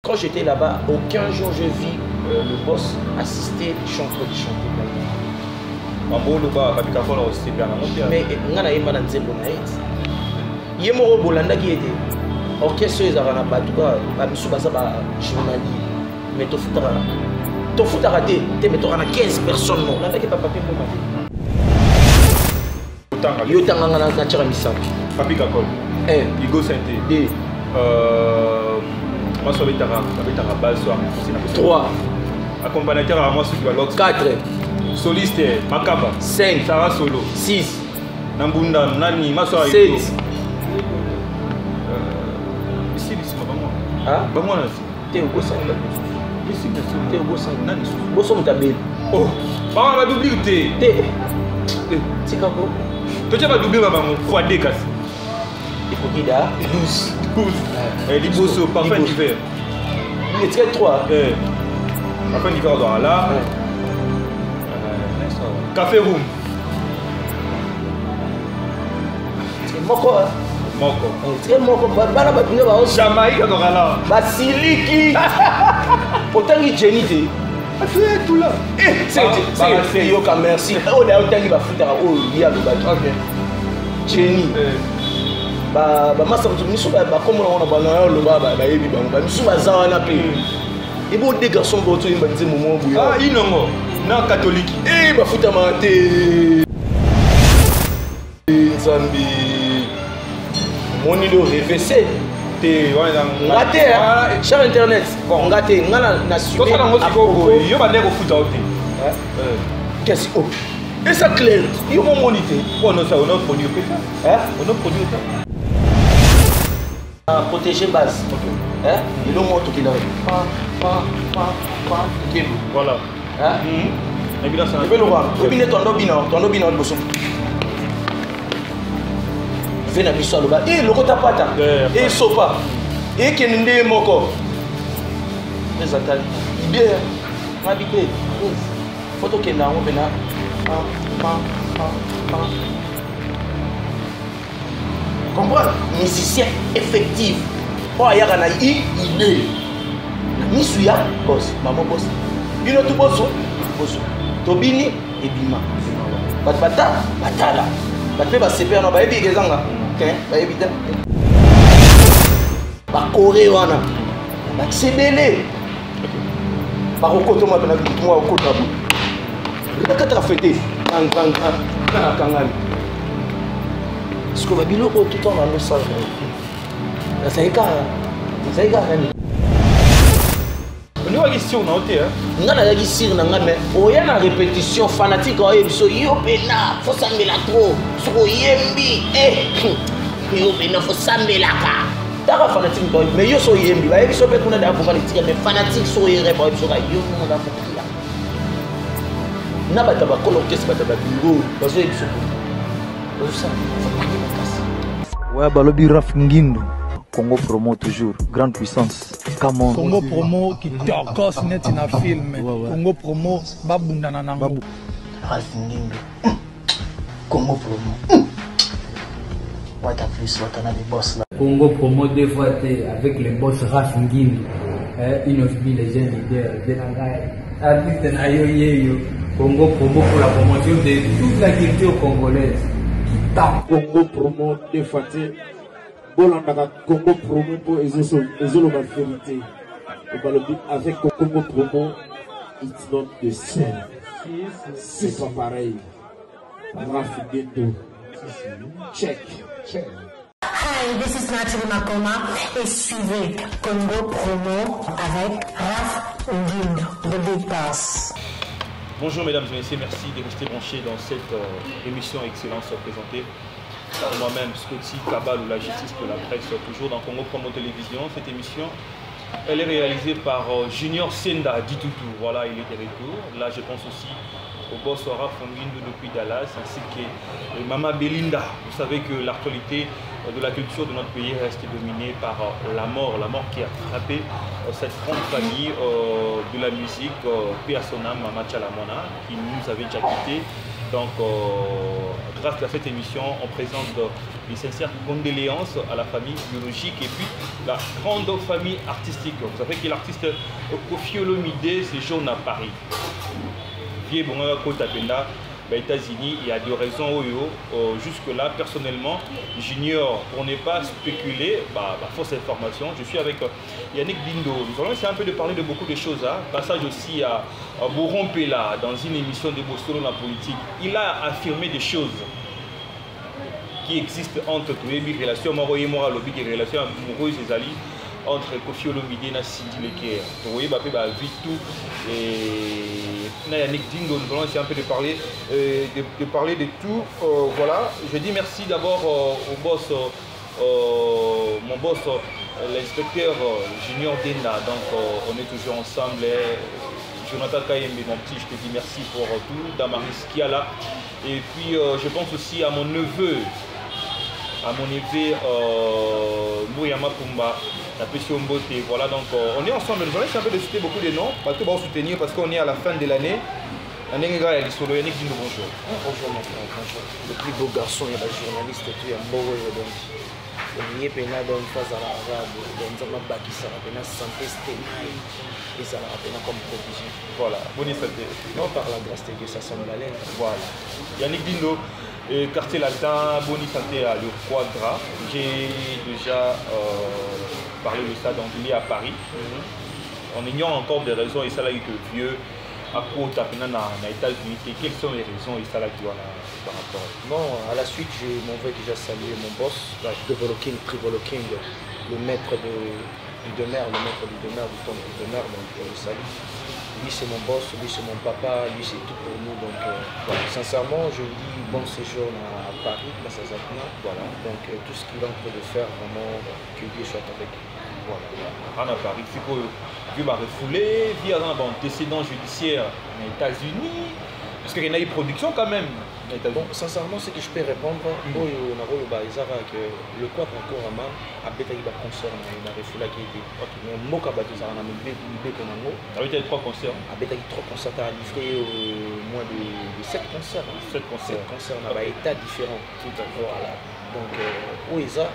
Quand j'étais là-bas, aucun jour je vis le boss assister chanter. Mais nga na yemba na nzembo na ye. Ye moko bolandaki ete orchestre ezaka na bato ka bamisu baza ba journalier. Mais tofutaka te mais toka na 15 personnes non. Olandaki papa pe mboma te. Yo tanga nga na tshaka misato. Papi Kakol. Igo Sainte. Moi, je suis à base. 3. Accompagnateur à moi, je suis 4. Soliste, Makaba. 5. Sarah Solo. 6. Nambunda, Nani, Maswa. 7. Ici, maman. Ah? Maman, t'es au Gossan. Ici, t'es au Gossan. Nani. Gossan, t'as belle. Oh, maman, va doubler ou t'es? C'est kako? Tu vas doubler, maman, fois des casses. Il faut qu'il y ait 12. 12. Et les beaux parfum d'hiver. Il est très 3. Parfum d'hiver dans là. Café room. C'est moko. Moko. C'est moko. Bala batuna ba Jamaïque dans là. Basiliki. Autant que Jenny te. C'est tout là. C'est yo ka merci. Oh d'ailleurs autant que ba futara oh il y a le bateau. OK. Jenny. Ba masa mutu miso ba comme on a bana lo ba yebi ba miso ba za wana pe. Et bon des garçons boto imba nze momo buya. Ah inongo. Na catholique. Ba futa mate. Nzambi. Moni do RVC. Te wana ngate cher internet. Bon ngate ngana na suite. Kosa na ngosiko yo ba ndeko futa ote. Qu'est-ce que et ça clair. Yo mon monité. Bon non ça on a produit peut ça. On a produit ça. Protéger base. Hein? Et le mot qui est là. Voilà. Hein? Et bien ça. Je vais le voir. Robine ton dobino bosso. Fais na biso loba. Eh le kota pata. Eh sopa. Eh kenende moko. Les attaques. Bien. Habité. Photo kenda on bena. Comprends? Musicien effectif. Oh, il y a un il est. Misuya, boss, maman boss. You know to boss, boss. Tobini et Bima. Batala. Batpe ba CP na ba ebi gezanga. Ba ebi da. Ba Corée wana. Ba sebele. Ba kokoto ma bena moi okota bu. Le kata fêté. Kangani. Parce que Babilo tout le temps dans le sol. Ça y est, on a une question dans le on a une question dans le il y a une répétition fanatique. Yo pena, faut s'amener la trop. Sur Yembi, yo pena, faut s'amener la ka. T'as fanatique, mais yo so Yembi. Bah, yo peut qu'on a d'abord les mais fanatique sur Yembi, bah, yo on a beaucoup là. Na ba taba colloquer, ba taba bureau, bah so yebso. Ça, ouais, Balobi Raf Ngindo. Congo Promo toujours, grande puissance. Come on. Congo Promo qui torcos net in a film. Congo Promo, babunda na nango. Raf Ngindo. Congo Promo. What a plus, what a boss là. Congo Promo deux fois avec le boss Raf Ngindo. Une of les jeunes leaders de la artiste na yo. Congo Promo pour la promotion de toute la culture congolaise. Congo Promo deux fois. Bolandaka Congo Promo pour Ezolo ma vérité. Avec Congo Promo, it's not the same. C'est pas pareil. Raf Ngindo. Check. Hi, this is Nathalie Makoma et suivez Congo Promo avec Raf Ngindo, The Big Boss. Bonjour mesdames et messieurs, merci de rester branchés dans cette émission Excellence présentée par moi-même, Scotty Kabal ou la justice pour la presse, toujours dans Congo Promo Télévision. Cette émission, elle est réalisée par Junior Senda Ditutu. Voilà, il est de retour. Là, je pense aussi au boss Raf Ngindo depuis Dallas, ainsi que Mama Belinda. Vous savez que l'actualité de la culture de notre pays reste dominée par la mort qui a frappé cette grande famille de la musique, Pia Sonam, Mama Chalamona, qui nous avait déjà quittés Donc, grâce à cette émission, on présente les sincères condoléances à la famille biologique et puis la grande famille artistique. Vous savez que l'artiste Koffi Olomide séjourne à Paris. Vieux Bonga Kota Penda, États-Unis, il y a des raisons. Jusque-là, personnellement, j'ignore, pour ne pas spéculer, fausse information. Je suis avec Yannick Dindo. Nous allons essayer un peu de parler de beaucoup de choses. Passage aussi à Boron Pela dans une émission de Bostolo la politique. Il a affirmé des choses qui existent entre les relations amorales et les relations amoureuses et alliées entre Koffi Olomide et Cindy Leker. Vous voyez, vite tout. Et Yannick Dindo, nous allons essayer un peu de parler de tout. Voilà, je dis merci d'abord au boss, mon boss, l'inspecteur Junior Dena. Donc, on est toujours ensemble. Jonathan Kayembe, mon petit, je te dis merci pour tout. Damaris Kiala. Et puis, je pense aussi à mon neveu. Mouyama Pumba, la Pession Beauté. Voilà, donc on est ensemble. Nous allons essayer un peu de citer beaucoup de noms parce que bon, soutenir parce qu'on est à la fin de l'année. Yannick Dindo, bonjour. Bonjour mon frère, bonjour. Le plus beau garçon, il y a des journalistes et tout, il y a un beau donc. Il y a pena dans une phase à l'arabe, dans un baki, ça va pena santé, stérile, et ça va pena comme provision. Voilà, bonne santé. Non, par la grâce de Dieu, ça semble aller. Voilà. Yannick Dindo. Quartier Latin, Boni Santé à Le Quadra. J'ai déjà parlé de ça, donc il est à Paris. On ignore encore des raisons, et ça là, il est vieux, à côté aux États-Unis. Quelles sont les raisons, et ça là, qui par rapport à ça? Non, à la suite, je m'en vais déjà saluer mon boss, Trivolo King, le maître du demeure, du temple du demeure, donc je le salue. Lui c'est mon boss, lui c'est mon papa, lui c'est tout pour nous. Donc voilà. Sincèrement, je lui dis bon séjour à Paris, grâce à Zakna. Voilà. Donc tout ce qu'il est en train de faire, vraiment, que Dieu soit avec lui. Voilà. À Paris, c'est quoi? Dieu va refouler, via un antécédent judiciaire aux États-Unis. Parce qu'il y a une production quand même. Bon, sincèrement, ce que je peux répondre, que le quadre encore à main, a bétail de concert, il a refoulé qui était. Mais moi, quand je suis en train ça veut dire 3 concerts. A bétail 3 concerts à livrer au moins de 7 concerts. 7 concerts. 7 concerts, on a des états différents. Tout à fait. Voilà. Donc, oui, ils ont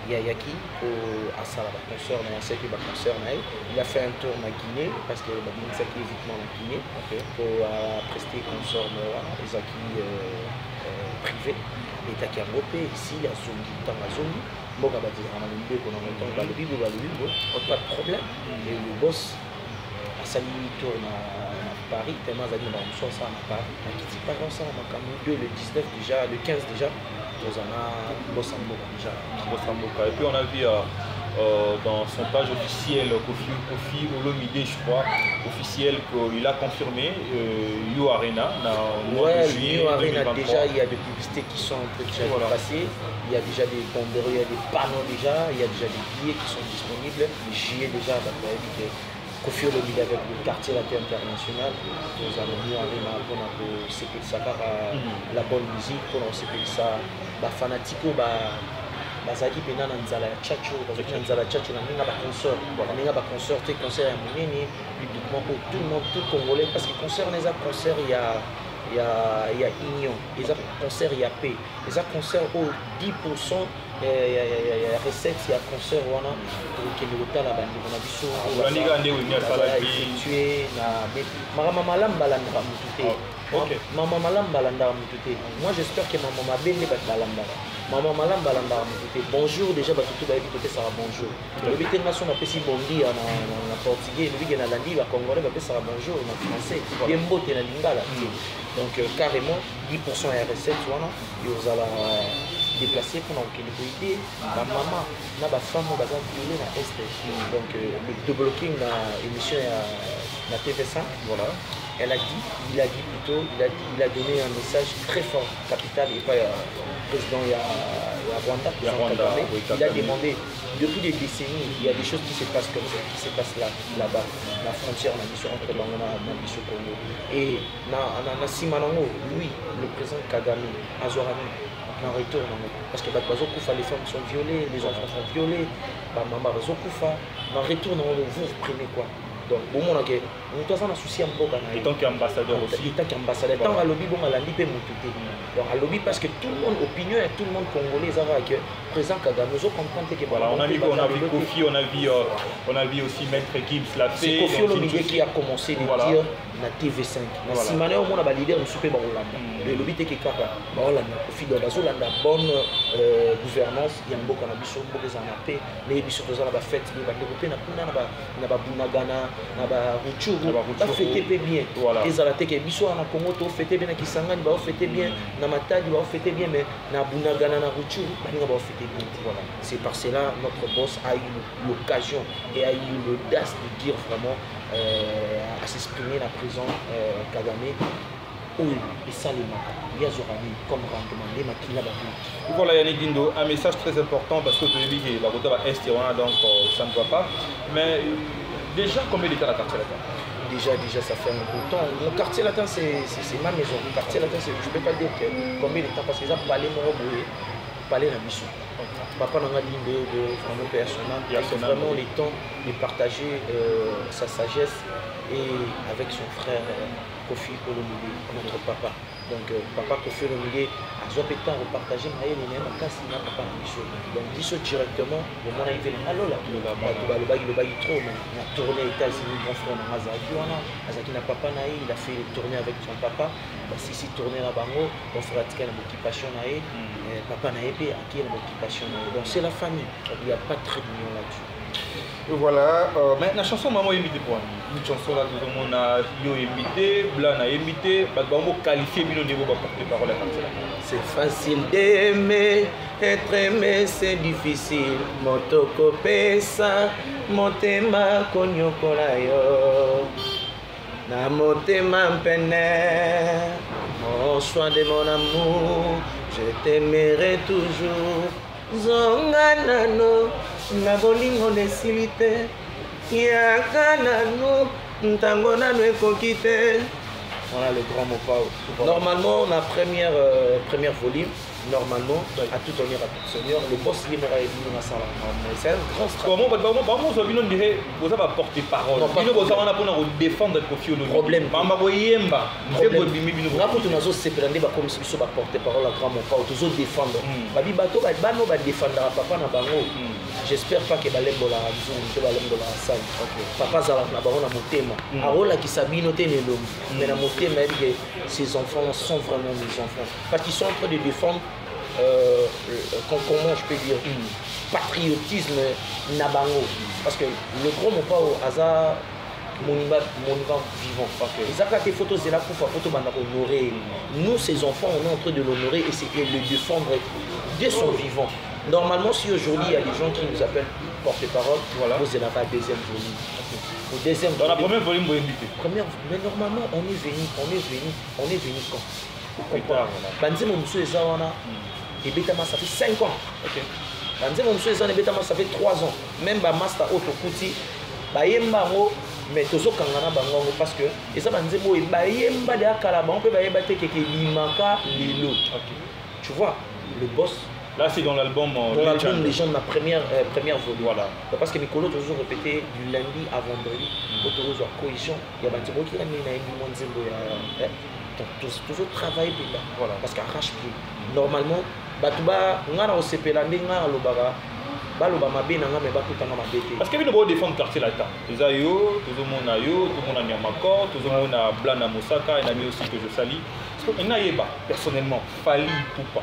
il y a qui à Sala concert il a fait un tour en Guinée parce que c'est évidemment en Guinée pour prester concert privé et t'as qui a repé ici à Zongi dans la zone pas de problème et le boss a sali tourne à Paris tellement d'amis dans le ça à Paris qui dit pas ça le 19 déjà le 15 déjà et puis on a vu dans son page officielle Koffi Olomide, je crois, officiel qu'il a confirmé You Arena. You Arena, déjà il y a des publicités qui sont déjà passées, il y a déjà des banderoles, il y a des panneaux déjà, il y a déjà des billets qui sont disponibles. J'y ai déjà Koffi Olomide avec le quartier latin international. Nous avons mis Arena pour la bonne musique, pour ça. Fanatico bazaki pena na nzala ya chacho bazaki na nzala ya chacho na ninga ba concert concert ya munene publiquement pour tout le monde tout congolais parce que concert les concert il y a union les concert il y a paix les concert au 10% il y a recettes il y a concert wana pour que le hôtel la bandi on a biso effectué na mama malamba la mutute Maman Malamba Landa Mutute. Moi j'espère que maman m'a bien dit Balanda. Maman Malamba Landa Mutute. Bonjour déjà, tout va être ça bonjour. Le but de nation a fait bondi en portugais, le but de la landi va congolais va faire bonjour en français. Bien beau t'es la lingala. Donc carrément 10% à recette voilà. Ils allent déplacer pour que les aider ma maman na ba femme ba violé na est. Donc le débloquing na émission na TV5 voilà. Il a donné un message très fort, capital, et pas président, il y a Rwanda, il a demandé, depuis des décennies, il y a des choses qui se passent comme ça, qui se passent là-bas, la frontière, la mission entre Bango et la mission Congo. Et na Simanango, lui, le président Kagame, Azorani, en retour, parce que les femmes sont violées, les enfants sont violés, maman Koufa, en retour, vous prenez quoi? Donc, au moment où moto aza na souci ya mboka na et tant qu'ambassadeur aussi tant qu'ambassadeur tant alobi bon alandi pe moto te donc alobi parce que tout le monde opinion et tout le monde congolais ezaka que président Kagame ozo comprendre que voilà on a vu Kofi on a vu aussi Maître Gibbs l'a fait c'est Kofi Olomide qui a commencé de dire na TV5 na simane au mona ba leader musupe ba Rolanda le lobby te ke kaka ba Rolanda Kofi do bazolanda bonne gouvernance ya mboka na biso mboka za na paix les biso toza na ba fête ni ba développer na kuna na ba bunagana na ba ruchuru ba fêter bien ezala te ke biso na Congo to fêter bien na Kisangani ba fêter bien na Matadi ba fêter bien mais na bunagana na ruchuru ba ninga ba fêter bien voilà c'est par cela notre boss a eu l'occasion et a eu l'audace de dire vraiment à s'exprimer la prison Kagame oui et ça les marques il y a Zorani comme rendement les maquilla voilà Yannick Dindo un message très important parce que tu dis que la route va est donc ça ne va pas mais déjà combien d'états à quartier latin déjà ça fait un bout de temps mon quartier latin c'est ma maison mon quartier latin je peux pas dire que combien de temps parce que ça parler mon parler la mission papa n'a pas dit de vraiment personnel c'est vraiment le temps de partager sa sagesse et avec son frère Kofi Olomide notre papa donc papa Kofi Olomide a besoin de temps de partager mais il est même quand il n'a pas mission donc biso directement le monde arrive alors là le bagi trop mais il a tourné aux États-Unis mon frère Azaki Azaki n'a papa naï il a fait une tournée avec son papa si tourné là bango mon frère Tika na occupation naï papa naï pe aki na occupation donc c'est la famille il n'y a pas très d'union là-dessus. Voilà, mais la chanson maman imité quoi une chanson là tout le monde a yo imité blanc a imité parce que on qualifier bien au niveau de porter parole c'est facile d'aimer être aimé c'est difficile motoko pesa motema konyokola yo na motema mpene mon soin de mon amour je t'aimerai toujours zonga nano na bolingo nesili te yaka nano ntango nano ekoki te voilà le grand mot pao normalement on a première volume normalement à tout honneur à tout seigneur le boss il m'aura dit dans la salle c'est un grand comment ça vient dire vous avez porté parole bino vous avez pour défendre Kofi Olomide problème mama boyemba nzebo bimi bino ngapo tunazo sepelande ba comme biso ba porter parole à grand mot pao toujours défendre babi bato ba bano ba défendre papa na bango j'espère pas que balembola bizungu te balembola asali papa zala na bango na motema arola ki sabino te ne l'homme mais na motema que ces enfants sont vraiment mes enfants parce qu'ils sont en train de défendre comment je peux dire patriotisme nabango parce que le gros mot pas au hasard monument vivant ils ont des photos c'est là pour photo banda honorer nous ces enfants on est en train de l'honorer et c'est de le défendre dès son vivant normalement si aujourd'hui il y a des gens qui nous appellent porte-parole voilà vous êtes là deuxième volume au deuxième dans la première volume vous invitez mais normalement on est venu quand Banzemo Moussou Ezawana et Betama ça fait 5 ans. Banzemo Moussou Ezawana et Betama ça fait 3 ans. Même ba master Otokuti, Bayemba Mo, mais Tozo Kangana Bangongo parce que et ça Banzemo et Bayemba de Akalaba, on peut Bayemba Teke Limaka Lilo. Tu vois, le boss. Là c'est dans l'album Les gens de ma première volume. Voilà. Parce que Mikolo toujours répété du lundi à vendredi, autour à cohésion, il y a Banzemo qui a mis un Monzembo. Toujours travailler voilà parce qu'arrache pied normalement batuba ngana osepela ndenga lobaka baloba mabe nanga me bakutanga mabete parce que bino bo défendre quartier latin eza yo tout le monde a Niamakor tout le monde a Blana Mosaka et ami aussi que je salue parce que naïba personnellement Fali Poupa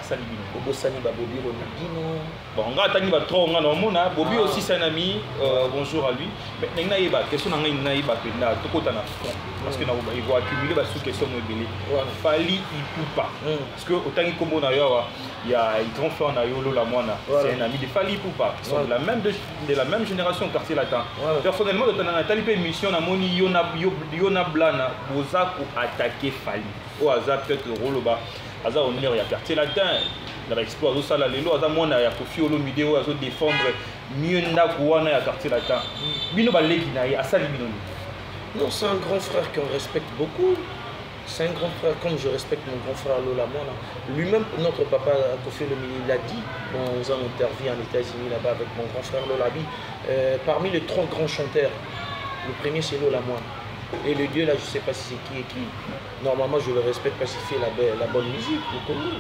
asali bino obosani ba Bobi Ronaldinho bon nga tangi ba trop nga no mona Bobi aussi c'est un ami bonjour à lui mais naïba question nanga naïba penda tokota na parce que il va accumuler sous question mobile Fali Poupa parce que autant que kombo na yo il y a un grand frère na yo Lola Mwana c'est un ami de Fali Poupa ils sont de la même génération quartier latin personnellement de tana tali pe mission na moni yona blana bozako attaquer Fali au hasard peut-être roloba hasard honneur ya quartier latin dans l'exploit au sala lelo hasard mona ya Kofi Olomide au hasard défendre mieux ndako wana ya quartier latin bino baleki na ya asali bino. Non, c'est un grand frère qu'on respecte beaucoup. C'est un grand frère comme je respecte mon grand frère Lola Mwana. Lui-même, notre papa Kofi Olomide l'a dit dans un interview en États-Unis là-bas avec mon grand frère Lola Bi. Parmi les 3 grands chanteurs Le premier, c'est Lola Moine. Et le Dieu, là, je ne sais pas si c'est qui et qui. Normalement, je le respecte parce qu'il fait la bonne musique, le Congo.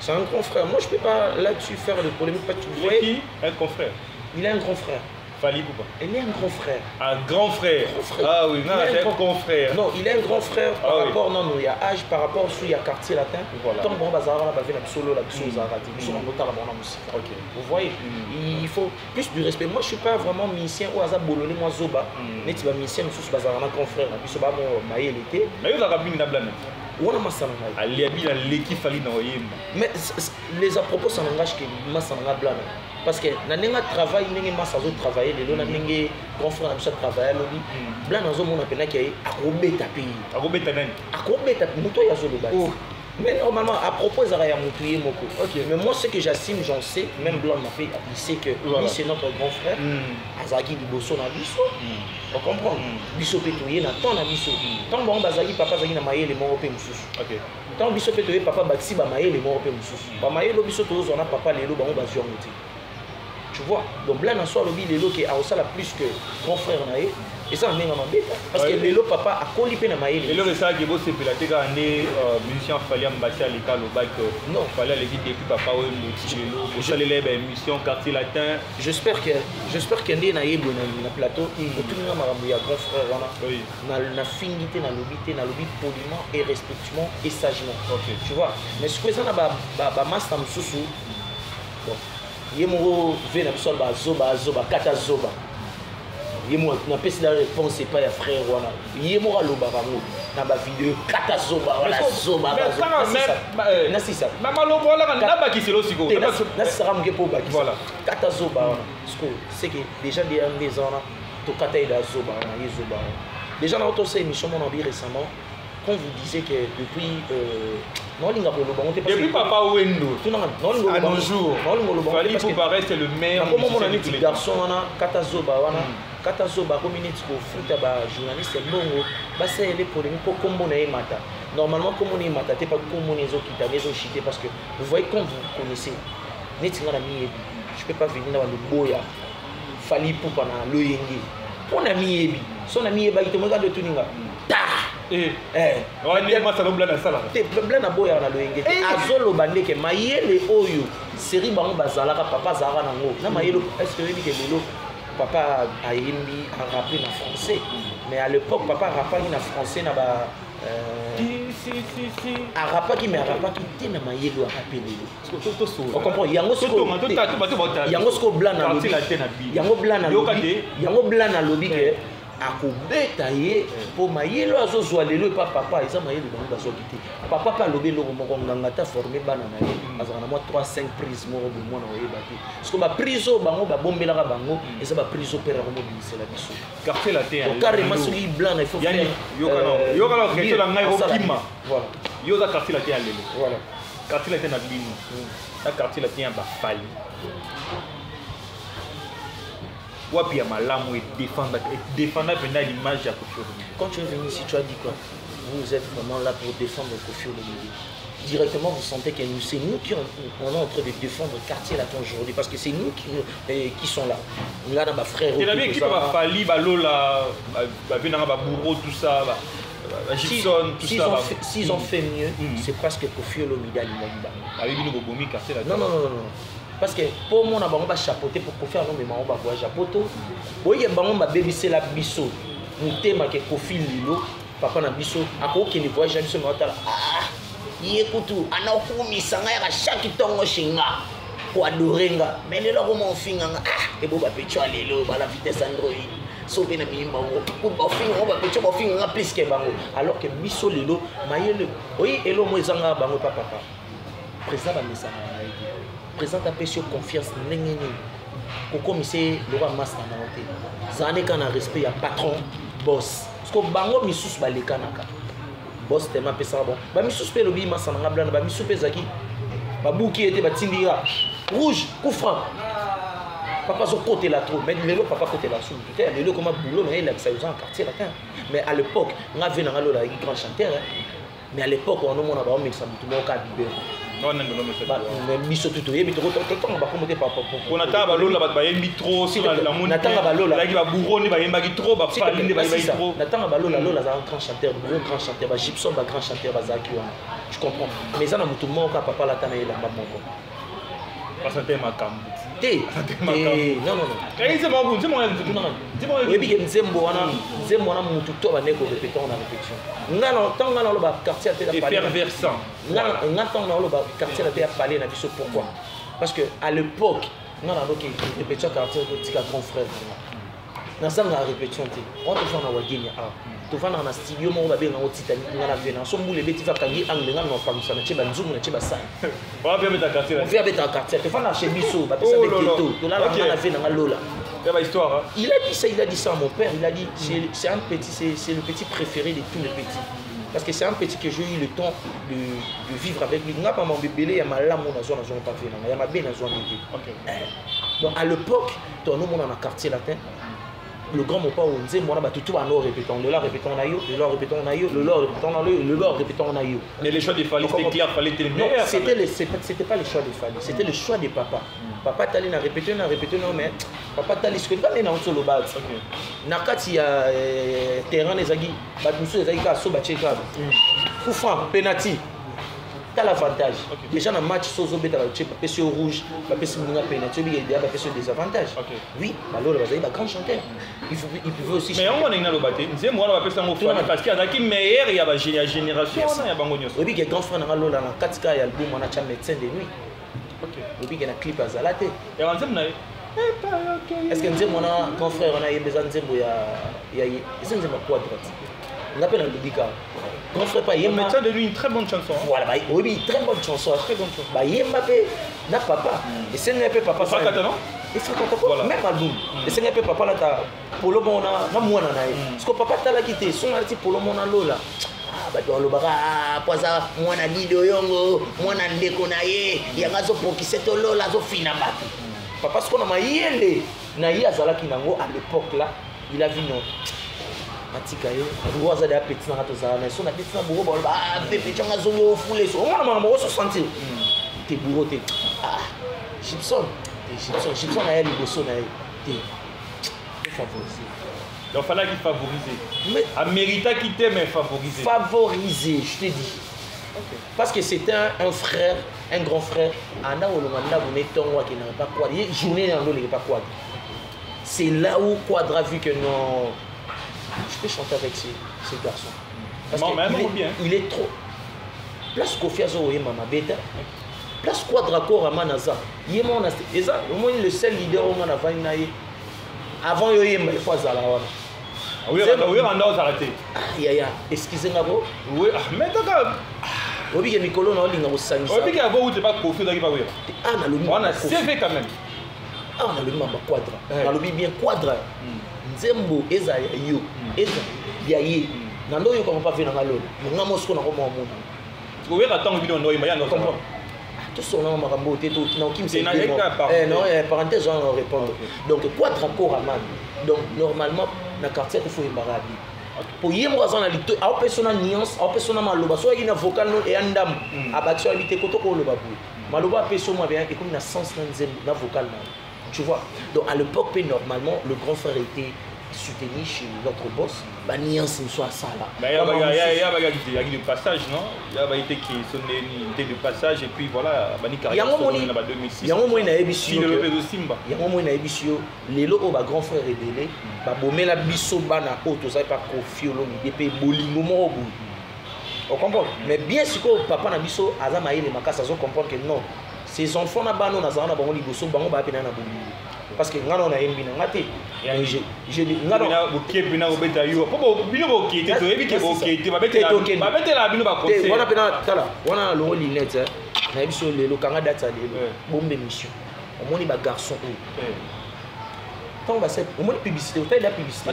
C'est un grand frère. Moi, je ne peux pas là-dessus faire de polémique. Il est qui? Un confrère. Il est un grand frère. Fali Poupa. Il est un grand frère. Un grand frère. Ah oui, non, c'est un confrère. Non, il est un grand frère par rapport, non, il y a âge, par rapport il y a quartier latin. Voilà. Tant bon, bazar, là, la solo, la chose, vous voyez, il faut plus du respect. Moi, je ne suis pas vraiment musicien ou hasard bololé, moi, Zoba. Mais tu vas musicien, je suis bazar, un grand frère. Puis, Zoba, moi, il était. Mais il y a un blâme. On a massana. L'équipe Fali dans mais les à propos, ça n'engage que massana blâme. Parce que na nenga travail nenga massa zo travailler les lona nenga grand frère na travailler lobby blanc nazo mona pena ki akobeta pays akobeta nani akobeta muto ya zo loba mais normalement à propos ça ya mutuye moko mais moi ce que j'assume j'en sais même blanc m'a fait il sait que lui c'est notre grand frère azaki liboso na biso on comprend biso petoyer na temps na biso tant bon bazaki papa zaki na mayele moko pe mususu tant biso petoyer papa baxi ba mayele moko pe mususu ba mayele biso tozo na papa lelo bango bazio muti. Tu vois, donc là, on a le Lelo qui a aussi plus que grand frère Naé. Et ça, on est en bête. Parce que Lelo, papa, a collé à Maé. Et le ça, c'est beau, c'est que la Tega année, musicien fallait m'abattre à l'école au bac. Non. Fallait aller vite depuis papa, oui, le petit Lelo. Vous allez les musiciens, quartier latin. J'espère qu'il y a Naé dans le plateau. Tout le monde a grand frère. On a fini de lobby poliment et respectueusement et sagement. Tu vois, mais ce que ça, on a master Moussou. Yemo vena bisol ba zoba kata zoba yemo na pesi la réponse c'est pas ya frère wana yemo aloba bango na ba vidéo kata zoba wala zoba na sisa mama lobo la na ba kiselo siko na sara mge po ba voilà kata zoba wana parce que c'est que déjà des ans to kata ida zoba na yezoba déjà na auto c'est émission mon envie récemment quand vous disiez que depuis depuis Papa Wendo à nos jours Fali Poupa reste le meilleur musicien de tous les garçons Katazoba community ko futa ba journaliste bongo ba c'est les polémiques pour kombo na mata normalement comme on est mata t'es pas comme on est okita les chité parce que vous voyez quand vous connaissez netinga na mi je peux pas venir dans le boya Fali Poupa na loyengi on a mi son ami ba ito mega de tuninga blanc na boya na loyenge azoloba ndeke mayele oyo série bango bazalaka papa zara nango na mayele est-ce que yebi ke lelo papa ayembi a rappelé na français mais à l'époque papa rappelé na français na ba a rappelé mais a rappelé te na mayele a rappelé on comprend yango sko blanc na lobby yango blanc na lobby ke akobeta ye po mayelo azozwa lelo pa papa eza mayelo bango bazokite papa pa lobe loko moko nganga ta formé bana na ye azana na moi 3-5 prises moko bo mona oyeba te parce que ba prise bango ba bombelaka bango eza ba prise opéra mo bimisela biso quartier latin carrément soki blanc il faut faire yo kala question la ngai okima voilà yo za quartier latin lelo voilà quartier latin na bino na quartier latin ba Fali Wapi Malamu et défendre l'image de Koffi Olomide. Quand tu es venu ici, tu as dit quoi? Vous êtes vraiment là pour défendre Koffi Olomide. Directement, vous sentez que c'est nous qui on est en train de défendre le quartier latin aujourd'hui parce que c'est nous qui sont là. Là, dans ma frère. Il y a bien qui va Fali, Balola, Bourreau, tout ça. Gibson, tout ça. S'ils ont fait mieux, c'est parce que Koffi Olomide a l'image. Non. Parce que pour moi, on va chapeauter pour faire un moment, on va voyager à Poto. Oui, on va babyser la biso. Nous thème que Koffi Lilo, papa na biso, à quoi qu'il voyage à biso, il écoute tout. On a commis ça à chaque temps chinga pour adorer nga. Mais les gens m'ont fait et bon bah petit Lilo, bah la vitesse Android. Sauver na bimba pour ba fin on va petit ba fin plus que bango. Alors que biso Lilo, mayele. Oui, elo mo ezanga bango papa. Président ba message. Présente à sur confiance n'engeni koko mise le roi master na hote zane kana respect ya patron boss parce que bango misus ba lekanaka boss tellement pesa bon ba misus pe lobi master na blana ba misus pe zaki ba buki était ba tindira rouge coup franc papa zo côté là trop mais le papa côté là sous tout est le comment boulot mais il a ça en quartier latin mais à l'époque on a vu na lola grand chanteur mais à l'époque on a mon ba on mixa tout mon cas bibé Non, non, non, mais biso tout yebi to to ba komote papa on attend balola ba yembi trop sur la monde natanga balola la ki ba bouroni ba yemba trop ba falinde ba yemba trop natanga balola lola za un grand chanteur grand chanteur ba Gibson ba grand chanteur ba zaki wana je comprends mais ça na mutu moko papa la tana ela maboko parce que ma kambu non non non et c'est bon c'est bon yebi ke nzembo wana mutu to ba neko répéter on a répétition ngana tanga na lo ba quartier te la parler versant ngana tanga na lo ba quartier la te ya parler na biso pourquoi parce que à l'époque ngana lo ke répétition quartier ko tika grand frère na sanga répétition te on te fait na wagenya to fana na studio mo ba benga otita ngana vena so mbule beti fa kangi angle ngana no pamisa na cheba nzumu na cheba sai ba via beta quartier on vient beta quartier to fana chez biso ba pesa beteto to la ngana vena ngalola il y a histoire il a dit ça à mon père il a dit c'est un petit c'est le petit préféré de tous les petits parce que c'est un petit que j'ai eu le temps de vivre avec lui ngapa mon bébé ya malamu na zone pas vena ya mabe na zone ndi donc à l'époque to no mona na quartier latin le grand mon pas on disait moi là tout à nous répétons le là répétons na yo le là répétons na yo le là répétons na yo le là répétons na yo mais les choix des Fally c'était clair fallait tenir c'était pas les choix des Fally c'était le choix des papas papa tali na répéter non mais papa tali ce que pas na solo base na kati ya terrain les agi ba musu les agi ka so ba cheka foufa penalty t'as l'avantage déjà dans le match sozo beta ba cheka pesi rouge ba pesi munga penalty bi il y a ba pesi des avantages oui ba lolo ba zai ba grand chanteur il pouvait aussi mais on a na lo baté nzembo wana ba pesi ngo fana parce qu'il y a qui meilleur il y a ba génération wana ya bango nyoso oui que grand frère na lola na katika ya album wana cha médecin de nuit oui que na clip azalate ya nzembo na est-ce que nzembo na grand frère on a yebeza nzembo ya nzembo quoi droite on appelle un bidika grand frère pas yemba médecin de lui une très bonne chanson voilà oui très bonne chanson ba yemba pe na papa et c'est un peu papa ça non et ça quand même album et c'est un peu papa là ta polo bona na mwana na parce que papa tala kité son arti polo mona lola bato balobaka poza mwana dido yongo mwana ndeko na ye yanga azopokise tolola azofina bato papa siko na mayele na ye azalaki nango à l'époque là il a vu non matika yo ngo azali apeti nanga tozala na so na peti na buro baloba pepe changa zongo ofule so omwana mama moko 60 te buro te Gibson na ye liboso na ye te favoriser donc il fallait qu'il favorise. Mais à mérita quitter mais favoriser. Favoriser, je te dis. Okay. Parce que c'était un frère, un grand frère. Anda olomanda bonetongo qui n'a pas quoi. Journée dans l'eau pas quoi. C'est là où Quadra vu que non. Je peux chanter avec ces garçons. Parce qu'il est trop. Place Kofiazo et Mama Beta. Place Quadra Kora Manaza. Yémon a au moins le seul leader au monde avant Naïe. Avant il faut Zalawana. Oui, on a arrêté. Excusez-moi. Oui, mais d'accord. Oui, il y a Nicolo, on a dit que ça. Oui, il y a beaucoup de pas confié dans le on a CV quand même. On a le même quadra. On a le bien quadra. Nzembo eza yo. Eza yaye. Nando yo comment pas faire dans l'eau. Nous avons ce qu'on a comme monde. Oui, attends, il y a non. Tout son nom Marambo Teto non qui me c'est non parenthèse on répondre donc quadra coraman donc normalement na quartier il faut embarabi pour yembo za na lito a persona nuance a persona maloba so ina vocal no e andam abatio habité koto ko loba bu maloba persona bien et comme na sens na vocal tu vois donc à l'époque normalement le grand frère était soutenu chez notre boss bah nuance ne soit ça là il y a du passage non il y a été qui sont des de passage et puis voilà bani carrière sur la 2006 il y a un moment na ebisio le de Simba il y a un moment na ebisio lelo o ba grand frère rebelle ba bomela biso bana o to ça pas confiolo ni depuis bolingo mo bu on comprend mais bien sûr que papa na biso azama ile makasa zo comprendre que non ces enfants na bano na zana bango liboso bango ba pena na bolingo parce que ngana na yembi na ngate je ngana bokebi na obeta yo po bino bokete to ebi ke bokete ba betela bino ba conseil wana pena tala wana longo linette na ebiso lelo kanga data lelo bombe mission on moni ba garçon tant ba cette on moni publicité on la publicité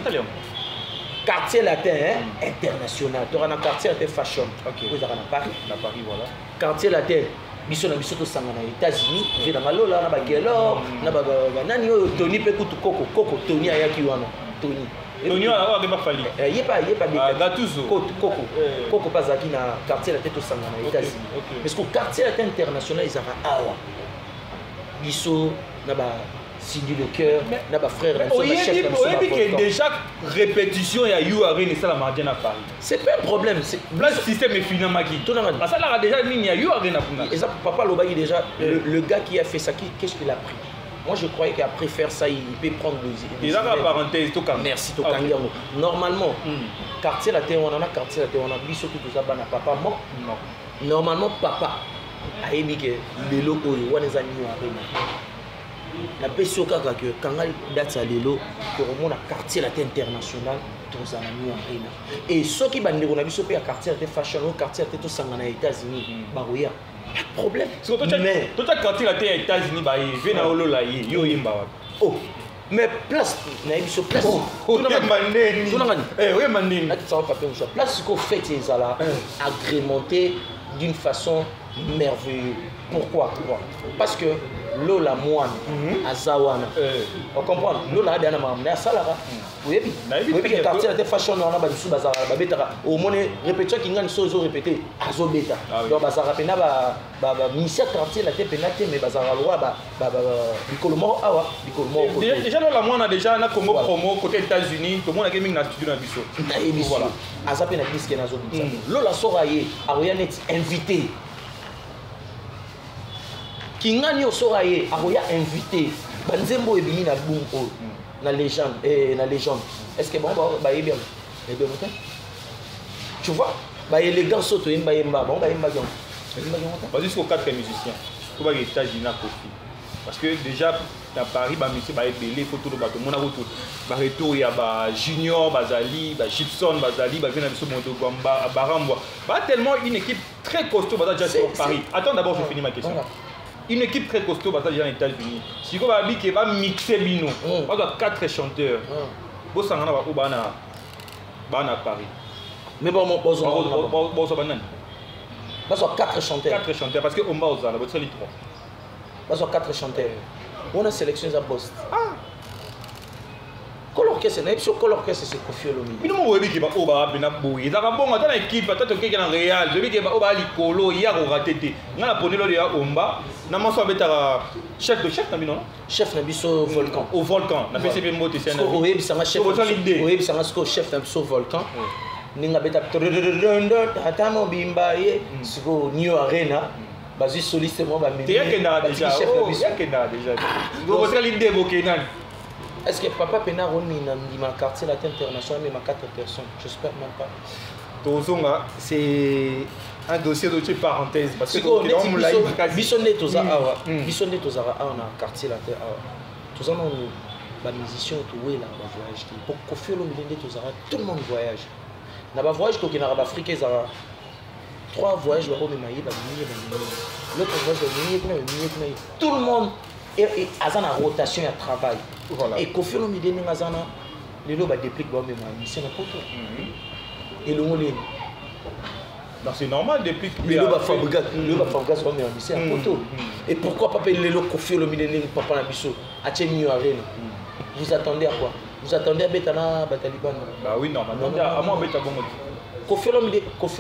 quartier latin international to na quartier latin fashion vous avez na Paris voilà quartier latin biso na biso to sanga na États-Unis ve na malola na ba gelo na ba nani oyo Tony pe kutu koko Tony ayaki wana Tony Tonio a pas fallu. Il est pas Gattuso. Coco pas zaki na quartier la tête au Sangana aux États-Unis. Parce que quartier la tête international ils ont awa. Biso na ba Cindy le cœur, na ba frère na chef. Que déjà répétition ya you arena ça la mardienne à Paris. C'est pas un problème, c'est là le système est finalement qui. Ça là déjà mis ya you arena pour. Et ça papa Lobagi déjà le gars qui a fait ça qu'est-ce qu'il a pris? Moi je croyais qu'après faire ça il peut prendre le. Déjà la parenthèse tout comme. Merci tout comme. Normalement quartier la terre on a quartier la terre on a biso tout ça bana papa moi. Non. Normalement papa a émis que le logo on les a mis arena. La PSO kaka que quand on date à l'élo que on a quartier la terre international tous en ami arena. Et ceux qui bandent on a biso pe à quartier la terre fashion au quartier la terre tous en États-Unis baroya. Pas de problème. Mais tout à quartier la terre États-Unis bah il vient à olo là yo yimba. Oh mais place na biso place. Oh mandeni. Tout ngani. Oui mandeni. Là ça va pas faire place qu'on fait ces là agrémenté d'une façon merveilleuse. Pourquoi? Parce que Lola moine azawana. On comprend. Lola dana mamna à salara. Oui bien. Quartier la fashion on a ba bisu bazara ba betara. Au moins répétition qui ngani sozo répéter azo beta. Donc bazara pena ba ministère quartier la te penate mais bazara loi ba bikolomo awa bikolomo. Déjà Lola moine a déjà na Congo promo côté États-Unis, tout le monde a gaming na studio na biso. Voilà. Azape na disque na zo bita. Lola soraye aroyanet invité. Kingani Osoraye aroya invité banzembo ebimi na bumpo na légende est-ce que bon ba bien tu vois ba élégance auto yemba bon ba yemba bien vas-y sur 4 musiciens pour ba États-Unis na Kofi parce que déjà à Paris ba musicien ba belé photo de bato mona retour ba retour ya ba Junior Bazali ba Gibson Bazali ba vient na biso moto Gwamba Barambwa ba tellement une équipe très costaud ba déjà sur Paris. Attends d'abord je finis ma question. Une équipe très costaud parce que j'ai en États-Unis. Si vous avez qui va mixer bino, on a 4 chanteurs. Vous savez va au bana Paris. Mais bon mon boss on banan. Parce que 4 chanteurs. 4 chanteurs parce que on va aux ala, votre seul 3. Parce que 4 chanteurs. On a sélectionné à Bost. Colorchestre, c'est Kofi Olomide. Mais nous, on dit que on va bien abouiller. Ça va bon, dans l'équipe, peut-être que dans Real, je dis que on va likolo, il y a raté. On a ponné le Omba, na maso avec chef na bino. Chef na biso Volcan. Au Volcan, na fait c'est bien moté c'est na. Oui, ça va chef. Oui, ça va chef na biso Volcan. Ninga beta atamo bimba ye, siko New Arena. Bazi soliste moi ba mimi. Il y a déjà. Vous avez l'idée Bokenan. Est-ce que papa Pena Roni dans ma quartier la international même à 4 personnes? J'espère même pas. Tozonga, c'est un dossier de type parenthèse parce que on l'a bisonné tozara awa. Bisonné tozara awa na quartier la terre awa. Tozana on ba musicien to là ba voyage pour Kofi Olomide tozara tout le monde voyage. Na ba voyage ko kina ba Afrique zara 3 voyages ba Rome maï ba mini. L'autre voyage ba mini tout le monde et azana rotation à travail. Voilà. Et Kofi Olomide ni ngazana lelo ba déplique ba même mission na poto. Et le ngolé. Non, c'est normal déplique lelo ba fabricat ba même mission na poto. Et pourquoi pas lelo Kofi Olomide ni papa na biso a New Arena. Vous attendez à quoi? Vous attendez à Betana Bataliban? Bah oui, normalement à moi Beta bon. Kofi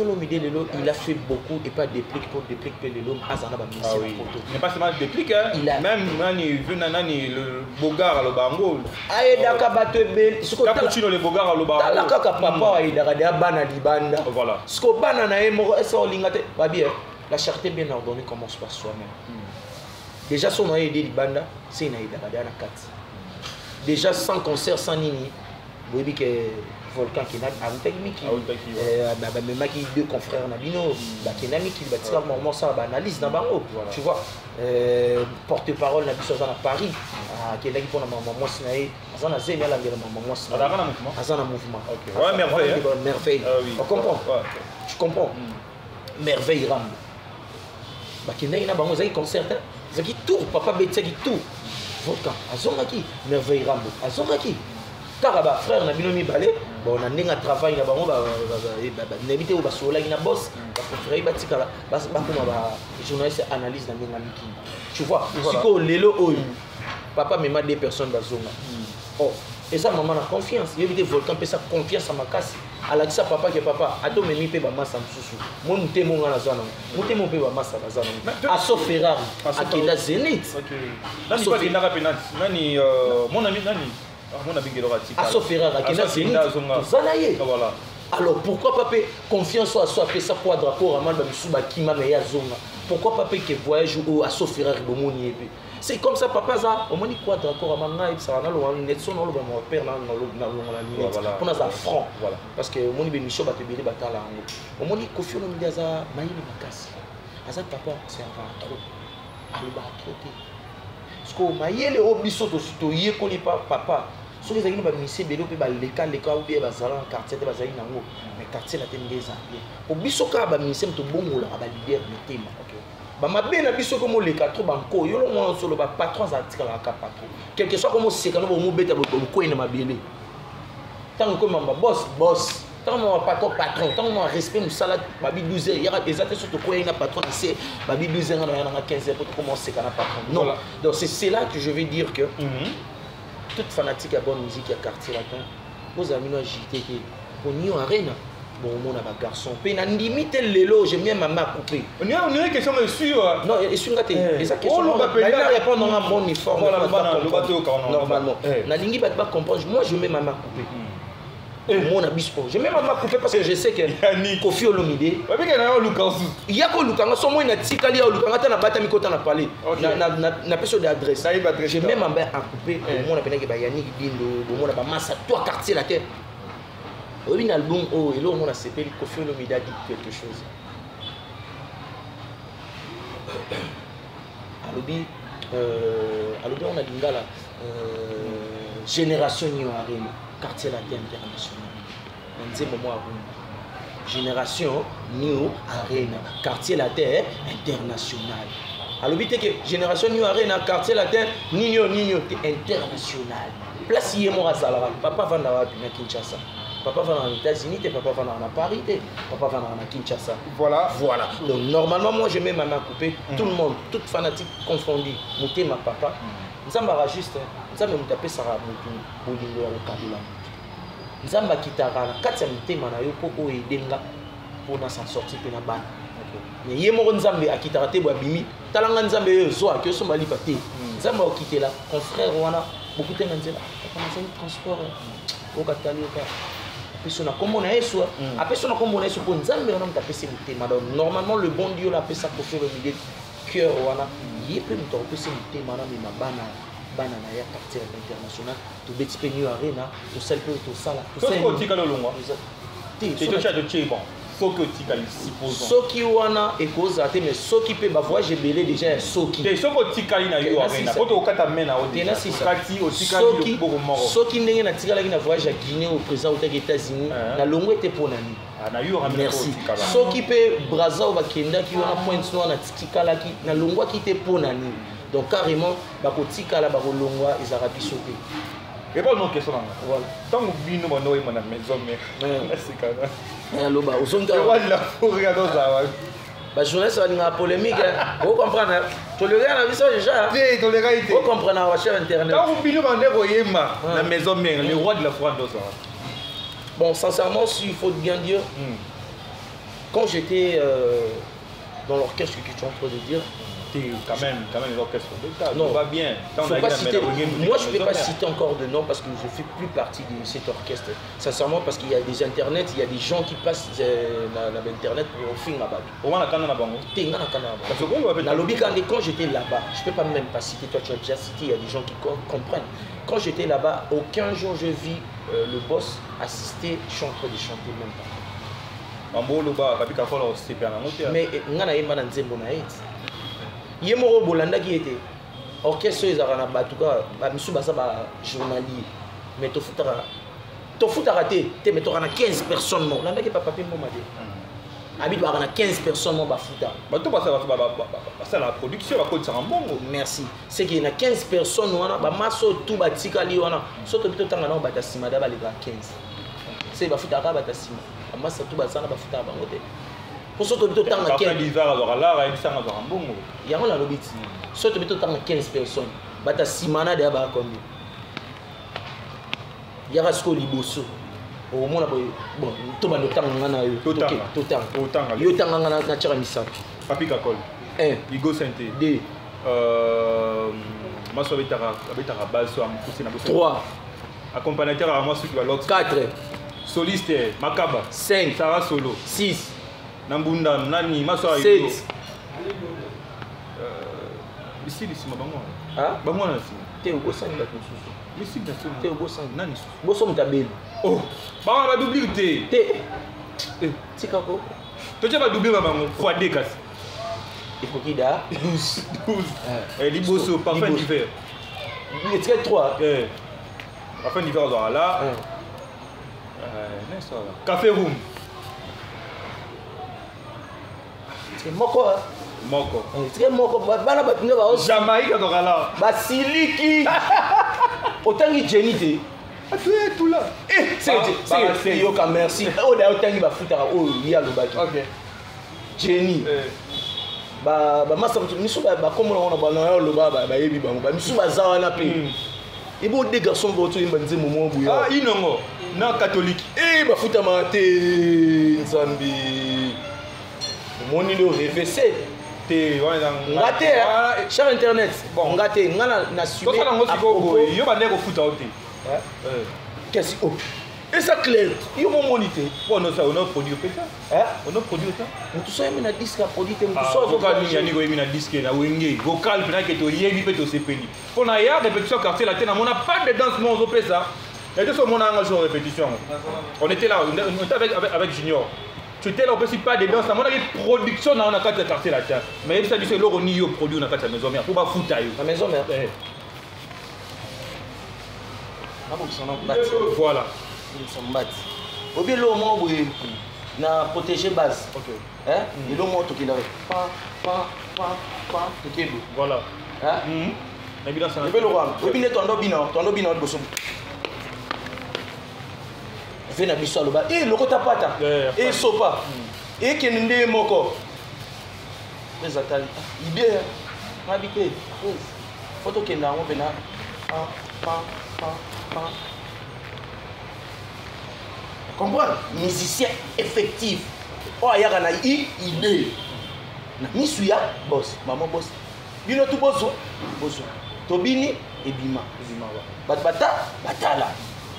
Olomide lelo il a fait beaucoup et pas déplique pour déplique lelo azana ba mission na poto. Mais pas seulement déplique hein. Même nani venanani le Bogar le Bango. Aidaka batebe siko cappuccino le Bogar le Bango. Talaka ka papa aidaka de bana libanda. Voilà. Siko bana na emo esa olingate ba bien. La charité bien ordonnée commence par soi-même. Déjà son a aidé libanda, c'est na aidaka de na kati. Déjà sans concert sans nini. Vous voyez que Volcan qui n'a pas Miki, même qui deux confrères Nabino, qui n'a Miki, qui a moment ça analyse dans Baro, tu vois, porte-parole n'a pas à Paris, qui est là pour la maman Sinaï, Azana Zénia la maman Sinaï, Azana mouvement. Ouais, merveille. Merveille. On comprend. Tu comprends. Merveille Ram. Qui n'a pas de concert, qui tourne, papa Betsa qui tourne. Volcan, Azonaki, merveille Ram, Azonaki. Taraba frère na binomi balé bon on a nenga travail na bango ba n'habiter au basola ina boss ba frère batikala ba kuma ba journaliste analyse na nenga miki tu vois siko lelo oyo papa mema 2 personnes bazonga oh Et ça, maman a confiance. Il y a des volcans qui ont confiance à ma casse. Alors que ça, papa, que papa, a tout mis pe ba massa msusu. Mon te mon na zana. Mon te mon pe ba massa na zana. A so Ferrari, a kenda Zenith. OK. Nani pas kenda penalty. Nani mon ami nani. Mon ami Gelorati. A so Ferrari, a kenda Zenith. Zanaye. Voilà. Alors pourquoi papa confiance soit fait ça pour drapeau ramal ba msusu ba kima me ya zonga. Pourquoi papa que voyage ou a so Ferrari bomoni ebe. C'est comme ça, papa, ça, on m'a dit quoi d'accord, on m'a dit ça, on a le son, on a mon père, on a franc. Parce que mon ami Michel va te bénir, on m'a dit Kofi, on m'a dit ça, maïli makasi. Asa papa, c'est un trop. Alors, bah, trop. Parce que maïli obliso to yé collé pas papa. Ceux qui ont mis bélo, puis les cas ou bien bazar en quartier, de bazar nango. Mais quartier la tête des amis. Obliso ka ba mis to bongo la ba leader le thème. Ma bien biso comme les quatre banco yo lo sur le patron article la patron quelque soit comme c'est quand on beta ko ina mabele tant que ma boss tant mon patron tant mon respect nous salade ma bi 12 heures il y a exactement sur ko ina patron c'est ma bi 12 heures na 15 heures pour commencer quand patron non donc c'est là que je vais dire que toute fanatique à bonne musique à quartier latin vos amis no JT qui on y arena. Bon, mon garçon, puis na limite lelo, j'aime bien maman couper. On a une question sur non, et sur la télé. Et ça question. On va répondre en bon uniforme. Le bateau normalement. Na lingi va pas comprendre. Moi, je mets maman couper. Mon abispo. Je mets maman couper parce que je sais que Kofi Olomide. Il y a ko lukanga so moi na tikali ya lukanga ta na bata mi kota na parler. Na peso d'adresse. Je mets maman à couper. Mon appelle que ba Yannick Bindo, mon na ba massa toi quartier la terre. Oui, un album, et là, on a s'appelé Kofi Olomide dit quelque chose. Alors, on a dit là, Génération New Arena, quartier latin international. On dit moment Génération New Arena, quartier latin international. Alors, vous que Génération New Arena, quartier latin, Nino, international. Place Yemo Razala, papa va dans Kinshasa. Papa va dans les États-Unis, papa va dans Paris, papa va dans Kinshasa. Voilà. Donc normalement, moi je mets ma main coupée, tout le monde, toute fanatique confondue, monter ma papa. Nous sommes juste, nous sommes tapé Sarah Bolingo au Kabila. Nous sommes Kitara, 4 minutes, Manayo, Koko et Denga pour nous s'en sortir pour la ban. Mais il y a des gens qui ont quitté la Bimi, Talanga Nzambe, Zoa, qui sont allés partir. Nous avons quitté là, mon frère, beaucoup de gens ont dit, on a un transport au Katali. Normalement le bon Dieu l'appelle ça pour faire le milieu cœur voilà il peut nous tomber c'est madame ma bana ya quartier international to petit peu New Arena to celle que to ça là to celle que tu longa tu bon soki wana ekoza te mais soki pe ba voyage belé déjà soki te soko tikali na yo arena poto okata mena odena sikati otikali beaucoup soki ndenge na tikala na voyage à Guinée au président aux États-Unis na longo était pour nani na yo merci soki pe Brazza ou bakenda ki wana point no na tikala ki na longo ki te pour nani donc carrément ba ko tikala ba ko longwa ezara biso pe. Et pas non question là. Voilà. Tant que bino mono est mon maison mais c'est quand même. Alors bah au son de la forêt dans ça. Bah journaliste va une polémique. Vous comprenez? Tu le regardes la vision déjà. Oui, tu le regardes. Vous comprenez la chaîne internet. Tant que bino mono est la maison mère, le roi de la forêt dans ça. Bon, sincèrement, s'il faut bien dire, quand j'étais dans l'orchestre que tu es en train de dire. Quand même l'orchestre non va bien. Pas citer, moi je ne peux pas citer encore de nom parce que je ne fais plus partie de cet orchestre sincèrement parce qu'il y a des internets, il y a des gens qui passent l'internet pour faire là-bas. Quand j'étais là-bas, je ne peux pas même pas citer, toi tu as déjà cité, il y a des gens qui comprennent. Quand j'étais là-bas, aucun jour je vis le boss assister, je suis en train de chanter même pas. Mais Yemoro Bolanda qui était orchestre ezara ba tout cas ba misu basa ba journalier mais to futa raté te mais to na 15 personnes non landa qui papa pe mo made habite ba na 15 personnes non ba futa ba to basa ba la production ba ko tsara mbongo merci c'est qu'il y a 15 personnes wana ba maso tout ba tikali wana so to bito tanga na ba ta sima da ba le 15 c'est ba futa ka ba ta sima ba masa tout ba sana ba futa ba ngote. Pour ce que tu as 15 personnes, il y a 15 personnes. Tu as 6 manas de combien? yaka siko liboso omona boye bon tobanda otanga nga na yo totanga yo otanga nga na tiaka misato Papi Kakol 1 Igo Sente 2 maso abetaka baso ampusi na boso 3 accompagnateur à moi suki balox 4 soliste Makaba 5 Sarah Solo 6 Nambunda nani maso 7 ici ma bango ah bango na si te okosani bato mosusu ici na so te okosani nani boso mutabeli oh bango ba doublure te tika ko to je ba doublure bango fois 2 kasi il faut qu'il da 12 liboso parfum d'hiver il est 3 parfum d'hiver là café room c'est moko c'est moko bana batinga ba Jamaïque là basiliki otangi Jenny te tout là c'est yo ka merci o da otangi ba futaka o ya lobaki OK Jenny ba masa misu ba komona ona ba na loba ba yebi bango ba misu ba zawa na pe ibo des garçons voto imba nzemo mo buya inongo na catholique ba futama te nzambi moni le RVC te ngate cher internet bon ngate ngana na suivi to na ngosiko yo ba ndeko futa ote qu'est-ce que et ça clair yo mo monité bon non ça on a produit ça on a produit ça tout ça na disque a produit tout ça vocal ni yani go yemi na disque na wenge vocal pena que to yebi pe to sepeli on a ya répétition quartier latin on a pas de danse mon opé ça et tout ce monde a engagé en répétition on était là on était avec Junior tu étais là on peut pas de danse on a une production dans on a quatre quartier latin mais ça dit c'est l'euro ni yo produit on a quatre maison mère pour pas foutre la maison mère voilà ils sont battus au bien le moment où na protéger base OK hein et le moment tout qui là pa tout voilà hein na bien ça le bel roi au bien tondo bino bosso fait na biso loba et lokota pata et sopa et kenende moko les atali idée habité photo kenda on pena pa comprendre musicien effectif o ayaka na idée na misuya boss maman boss bino tout bozo tobini ebima batala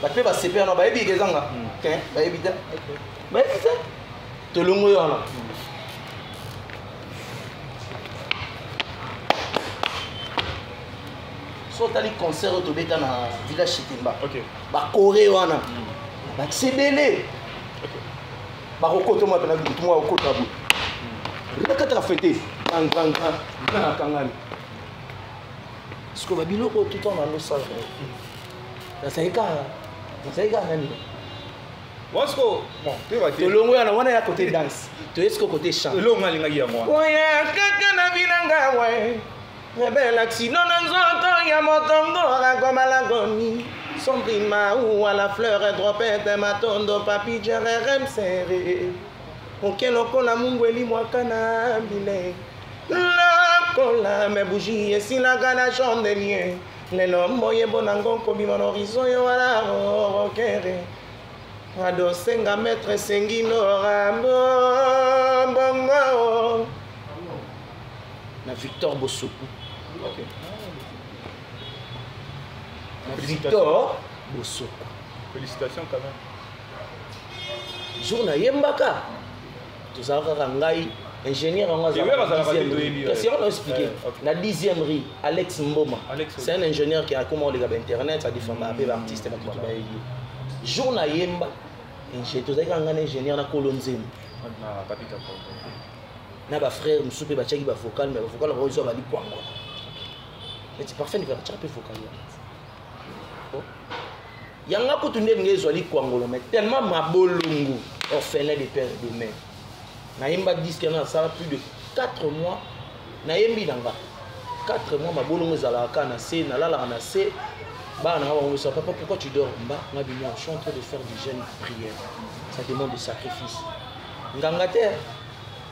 bato pe basepe wana bayebi ekezanga bayebi te tolongo yo wana so otali concert oyo tobeta na village Chitemba bakore wana bakisebele bakokota mwa pena bitu mwa okota bo rekataka fete kangani siko babiloko tout en alosala nasaika nani wasko bon tolongo yana wana ya côté danse toyesko côté chant elongo alingaki yango oya kaka na bilanga we rebel accident na nzoto ya motongo akomalagomi sombrima ou à la fleur dropette matondo papi jerem serré okelokola mungu elimwaka na bile lokola me bougie esilaka na chandelier lelo moyebo nango kobima na horizon yo wana okere adosenga maître sengino bongo na Victor Bosoku Victor Bosoku félicitations quand même jour na yembaka tozalaka ngai ingénieur en la 10e rue Alex Mboma c'est un ingénieur qui a comment les internet ça défend ba artiste ba tout ba jour na yemba ingénieur un ingénieur na Kolonzemu na papita na ba frère musupe ba cheki ba vocal mais ba vocal ba zo ba li kwango mais c'est parfait ni va chaper vocal yanga ko tunde ngezo li kwango mais tellement mabolungu orphelin de père et de mère na yemba disque na ça plus de 4 mois na yembi nanga 4 mois mabolungu zalaka na C na lala na C ba na on sait papa pourquoi tu dors mba na bino je suis en train de faire du jeûne prière ça demande de sacrifice nganga te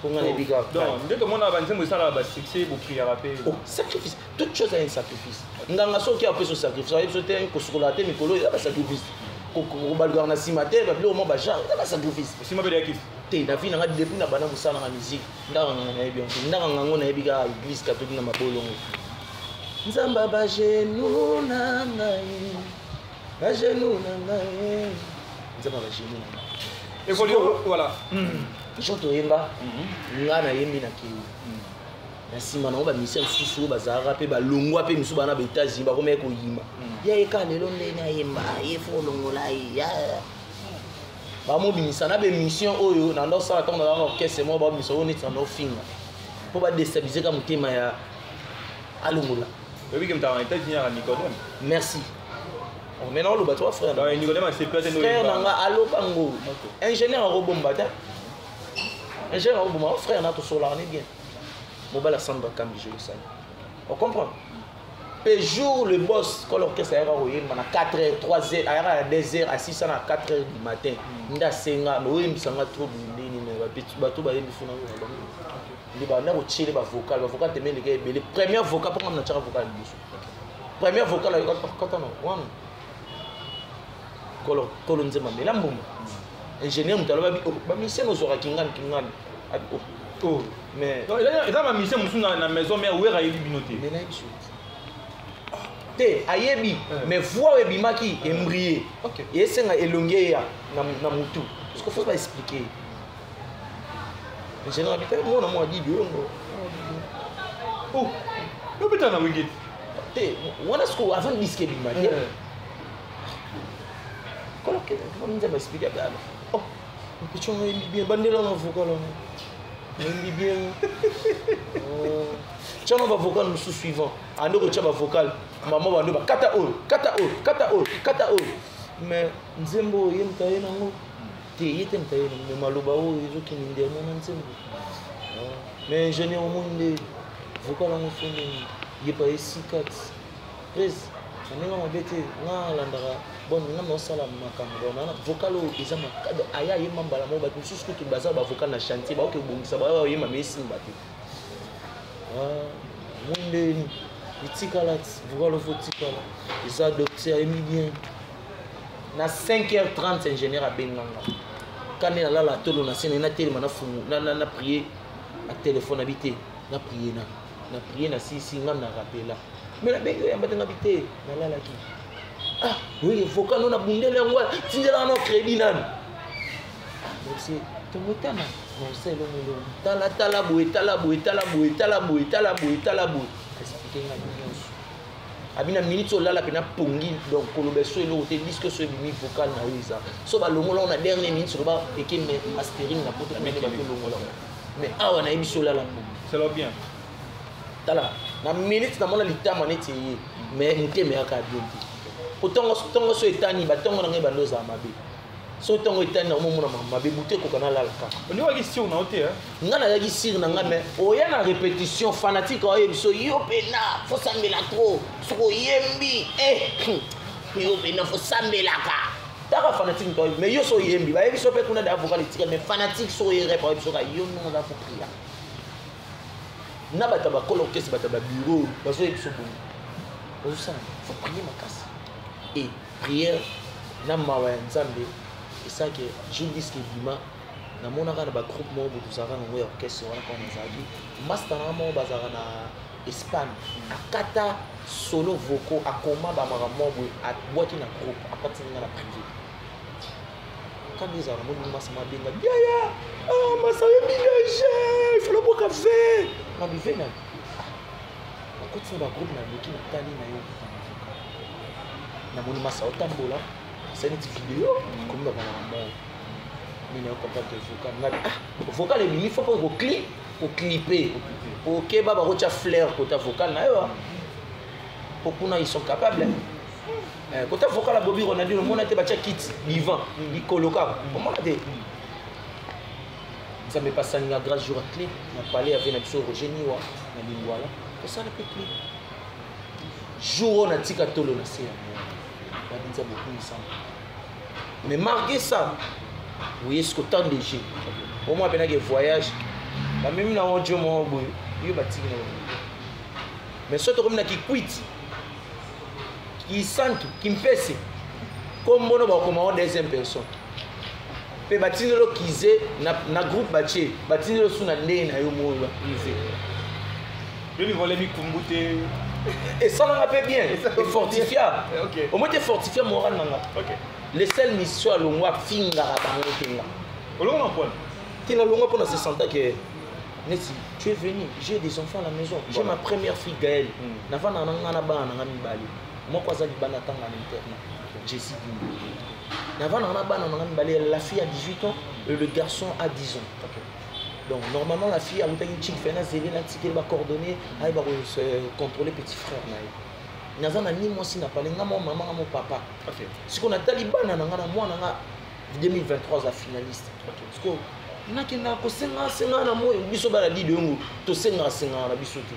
pour ngana biga donc dès que mon avancé ça là succès pour prière rapper sacrifice toute chose a un sacrifice nganga so qui a fait ce sacrifice ça peut être ko sukula te mikolo ya ba sacrifice kobalukaka na nsima te babiloko mo bagenre eza basacrifice nsima mpe yakisi te na vie nanga depuis na bana mosala na musique ndaka nganga nayebi yango ndaka ngango nayebi kaka église catholique na mabolongo nzamba bagenu na ngai bagenu na ngai nzamba bagenu na ngai évolue voilà jo toyemba nga nayembi na kei na nsima nango bamisien mosusu oyo bazalaka mpe balongwa mpe misu bana baétats-unis bakomaya koyima ya eka lelo ndenge nayemba ye fo olongola ye bamobimisa na bemission oyo na ndosala ntango nazalaka orchestre moko babimisa oyo neti na nofinga mpo badestabilize ka motema ya alongola oyebi ke mtaka na états-unis yaka nicodème merci maintenant oloba to frère frère nanga aloba ngo ingénieur akobomba te ingénieur akobomba frère na tosolaka ne bien mobala samba kambi je osali on comprend pe jour le boss quand l'orchestre ayaka koyemba na 4h 3h ayaka na 2h à 6h na 4h du matin nda senga no oyembisanga trop ndeni na bato bayembi funa ndi banda kotiele bavocal te mene ke ebele première vocal mpo na tiaka vocal liboso première vocal ayokatana wana kolo nzemba mela mbuma ingénieur moto aloba bamisien ozwaka kingani mais eza bamisien mosusu na maison mare wera ayebi bino te te ayebi mais voix ebimaki embrie esenga elongi ya na mutu parce que faut pas expliquer ingénieur abita mona mwa didi ongo lobeta na wingit te wana siko avant disque ebima te koloke nzemba expliquer bala pichongo yembi bien bandela na vocal yembi bien tiens ba vocal nous suivant ando ko tia ba vocal mama bando ba kata o mais nzembo yemta yena ngo te yete mta yena mais maloba o ezoki ni ndia na nzembo mais ingénieur monde vocal ngo fonde yepa esikat pres nanga mabete nga landaka bon nga mosala makambo na vocal eza makado aya yemba mbala mo ba tususu ko baza ba vocal na chantier ba okebongisa ba yemba mesimba te monde itikala vocal fotikala eza docteur emi bien na 5h30 ingénieur abenganga quand na la tolo na sene na telema na fumu na prier à téléphone habité na prier na sisi nga na rappela mais la bengo ya mbatenga bité na la ki oui vocal non na bundele ngwa tindela no crédit nan merci tomotana non c'est le monde tala boy expliquer nga nyonso abina minute olala pena pongi donc kolobeso elo te disque so bimi vocal na yoza so ba longola na dernière minute so ba ekeme mastering na poto mene ba longola mais awa na ebiso olala c'est lo bien tala na minute na mona litama neti mais nteme aka bien tongo so etani ba tongo na ngai bandoza mabe so tongo etani na momona mabe bute ko kana lalaka on dit que si on a ôté nga na yaki sir na nga mais oya na répétition fanatique oya biso yo pena faut sambela trop soko yembi yo pena faut sambela ka taka fanatique to mais yo so yembi ba biso pe kuna da vocal etika mais fanatique so yere pa biso ka yo no za faut prier na bata ba coloquer bata ba bureau ba so biso bon ça faut prier makasi et prière na mawa nzambe et ça que je dis que bima na mona kana ba groupe mo butu zaka ngo ya orchestre wana kwa nzaki master na mo bazaka na Espagne akata solo vocal akoma ba maramo bo atboki na groupe apati na privé quand ils ont mon massa benga biaya massa binga chef le boka fait ma bivena akoti ba groupe na loki na tali na yo na moni massa otambola c'est une vidéo comme dans la mort mais on comprend que vocal est il faut pas clipper OK baba rocha fleur côté vocal na yo pour kuna ils sont capables côté vocal à Bobby Ronaldinho mon ate bacha kit vivant il coloca comment de ça me passe une grâce jour à clé on parler avec notre Roger Niwa na lingwala pour ça le clip jour on a tika tolo na c'est ça beaucoup ça mais malgré ça vous voyez ce que tant de gens au moins pendant que voyage la même na audio mo boy yo batiki na mais surtout comme na qui quitte qui santo qui mpese comme on va comment deuxième personne pe batinelo kize na groupe batie batinelo suna ndé na yo mo ba kize je lui volais mi kumbute et ça n'a pas bien et fortifié OK au moins tu fortifié moral nanga OK les seules missions longwa finga bango kenga olonga point tina longwa pour se sentir que Nessi, tu es venu, j'ai des enfants à la maison. J'ai ma première fille Gaëlle. Nava na nanga na ba na ngami bali. Moi quoi ça di bana tanga na internat. Jessie Bimbo. Nava na ba na ngami bali, la fille a 18 ans et le garçon a 10 ans. Donc normalement la fille a eu une chick fait na zélé na ticket ba coordonner, elle va contrôler petit frère na. Naza na ni moi si na parlé ngamo maman ngamo papa. OK. Ce qu'on a Taliban na ngana moi na 2023 à finaliste. Parce que nakenda kosenga senga na moyo biso bala di dongo to senga senga na biso te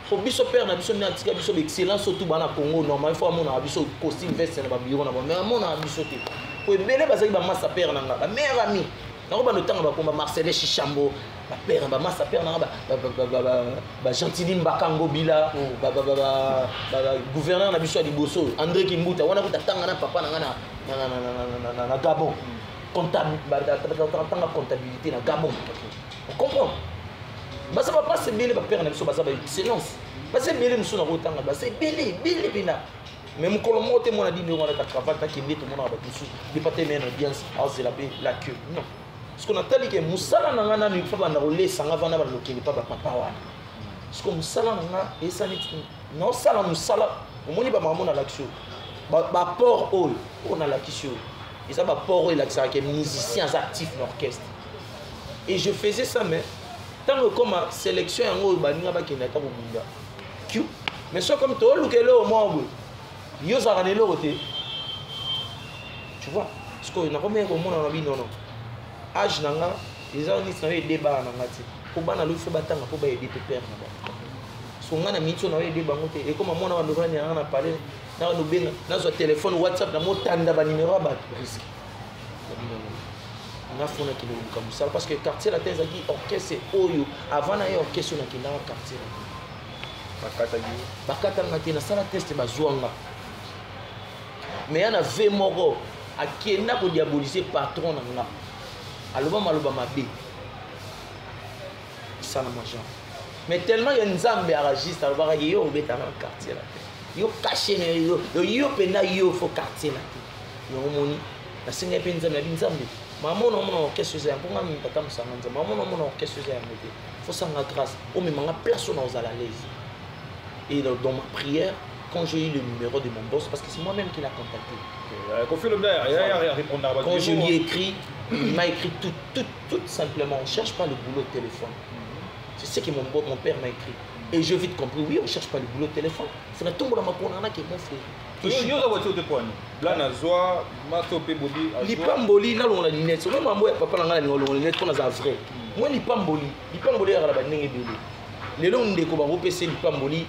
ko biso père na biso na tika biso excellence surtout bana Congo normal faut amona biso costume veste na ba bureau na ba mais amona biso te ko ebele bazali ba massa père na nga ba meilleur ami na ko ba no tanga ba komba Marcel Chichambo ba père ba massa père na ba Gentili Mbakango Bila ba gouverneur na biso ya Liboso André Kimbuta wana ko tanga na papa na nga na Gabon comptabilité na Gabon. On comprend. Bah ça va pas se mêler, père na biso bah ça va excellence. Bah c'est mêler nous na rotanga bah c'est belé bina. Mais mon colomo te mon a dit nous on a ta cravate qui met tout le monde à biso. De pas te mettre audience à la queue. Non. Ce qu'on a dit que musala na ngana ni papa na rolé sanga vana ba lokeli papa papa wa. Ce qu'on musala na ngana et ça non sala musala. Au moni ba maman na l'action. Ba port all on a l'action. Et ça va pour il a que musiciens actifs dans l'orchestre. Et je faisais ça mais tant que comme sélection en haut baninga ba kinata ko bunda. Q. Mais ça comme toi lukelo au moins yo za ranelo côté. Tu vois? Parce que na comme ko mona na bi non. Âge nanga les gens ni na débat nanga ti. Ko bana lu fo batanga ko ba aider te père na ba. So ngana mitso na débat ngote et comme mona wa ndokani na parler na no benga na zo téléphone WhatsApp na motanda ba numéro ba risque na fona ki no comme ça parce que quartier la thèse qui orchestre oyo avant na orchestre na kinda quartier bakata ngati na sala test ba zwanga mais yana ve moko akenda ko diaboliser patron na nga aloba maloba mabe ça na majan mais tellement y a nzambe a registre aloba yo obeta na quartier la yo caché yo pena yo fo quartier là yo moni na singa penza na binzambe maman non mon orchestre za mponga mi pata musanga nza maman non mon orchestre za moté faut sanga grâce o me manga place on aux à l'aise et dans ma prière quand j'ai eu le numéro de mon boss parce que c'est moi même qui l'a contacté quand je lui ai écrit il m'a écrit tout simplement on cherche pas le boulot au téléphone c'est ce que mon père m'a écrit. Et j'ai vite compris, oui, on ne cherche pas le boulot au téléphone. C'est un tombeau dans ma cour, qui est mon frère. Yo za voiture de point. Là na zoa, masope body. Lipamboli na longa lunette. Même moi papa na ngala longa lunette pour na za vrai. Moi lipamboli ya la ba ndenge bele. Lelo ndeko ba opese lipamboli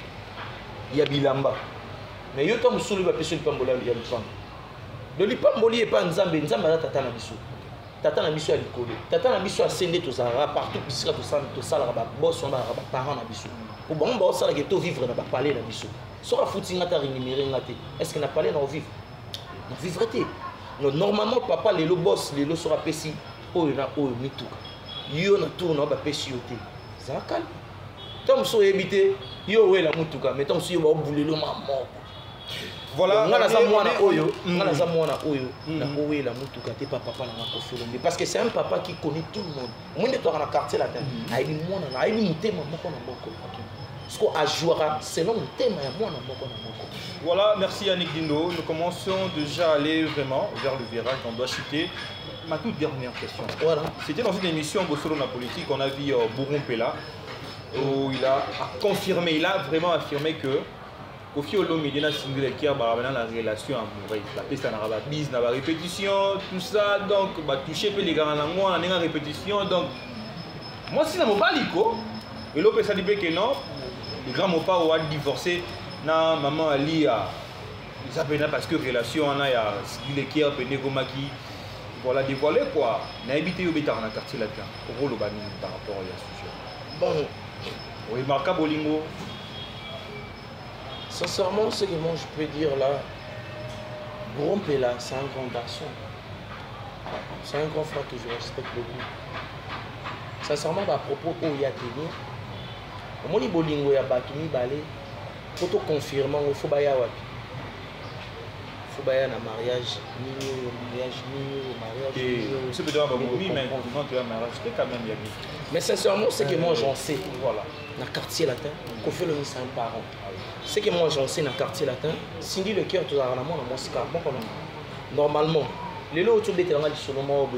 ya bilamba. Mais yo to musulu ba pese lipamboli ya lipamba. Le lipamboli est pas nzambe na tata na biso. Tata na biso ya likolo. Tata na biso asende to za partout bisika to sala ba boss on ba parents na biso. Pour bon ba sala ke to vivre na ba parler na biso. Sora fouti ngata rémunéré ngate. Est-ce qu'on a parlé dans vivre? On vivrait. Normalement papa les boss les sera pesi o na o mituka. Yo na tourna ba pesi yote. Ça calme. Tom so éviter yo we la mutuka mais tom so yo ba boulelo maman. Voilà, ngana za mwana oyo na owe la mutuka te papa na ko filombe parce que c'est un papa qui connaît tout le monde. Moi de toi na quartier là dedans. Aïni mwana na aïni mutema moko na moko. Ce qu'on a joué selon le thème à moi na moko. Voilà, merci Yannick Dindo. Nous commençons déjà à aller vraiment vers le virage qu'on doit chuter. Ma toute dernière question. Voilà. C'était dans une émission Bossolo na politique, on a vu Bourron Pella où il a confirmé, il a vraiment affirmé que Kofi Olomide na single qui a la relation amoureuse. La piste na ba bise na ba répétition, tout ça donc ba toucher pe les gars na moi na répétition donc moi si na mobaliko et l'autre ça dit que non, les grands m'ont pas ou a divorcé na maman Ali a ils appellent parce que relation on a ya single qui a pené gomaki voilà dévoilé quoi. Na habité au bétar na quartier là-dedans. Au rôle bani par rapport à ce sujet. Bon, oui, Marca Bolingo. Sincèrement, ce que moi je peux dire là, Grompela, c'est un grand garçon. C'est un grand frère que je respecte beaucoup. Sincèrement, à propos où il y a tenu, au moins, bolingo ya batumi balé, faut tout confirmer, il faut baya wapi. Il faut baya na mariage, ni mariage. C'est peut-être un oui, mais non, tu as un mariage, c'est quand même bien. Mais sincèrement, c'est que moi j'en sais. Voilà. Dans le quartier latin, qu'on fait le c'est un parent. C'est que moi j'en sais dans le quartier latin, Cindy le cœur, tu as un amour dans mon scar. Normalement, les lots autour de tes langages sont normalement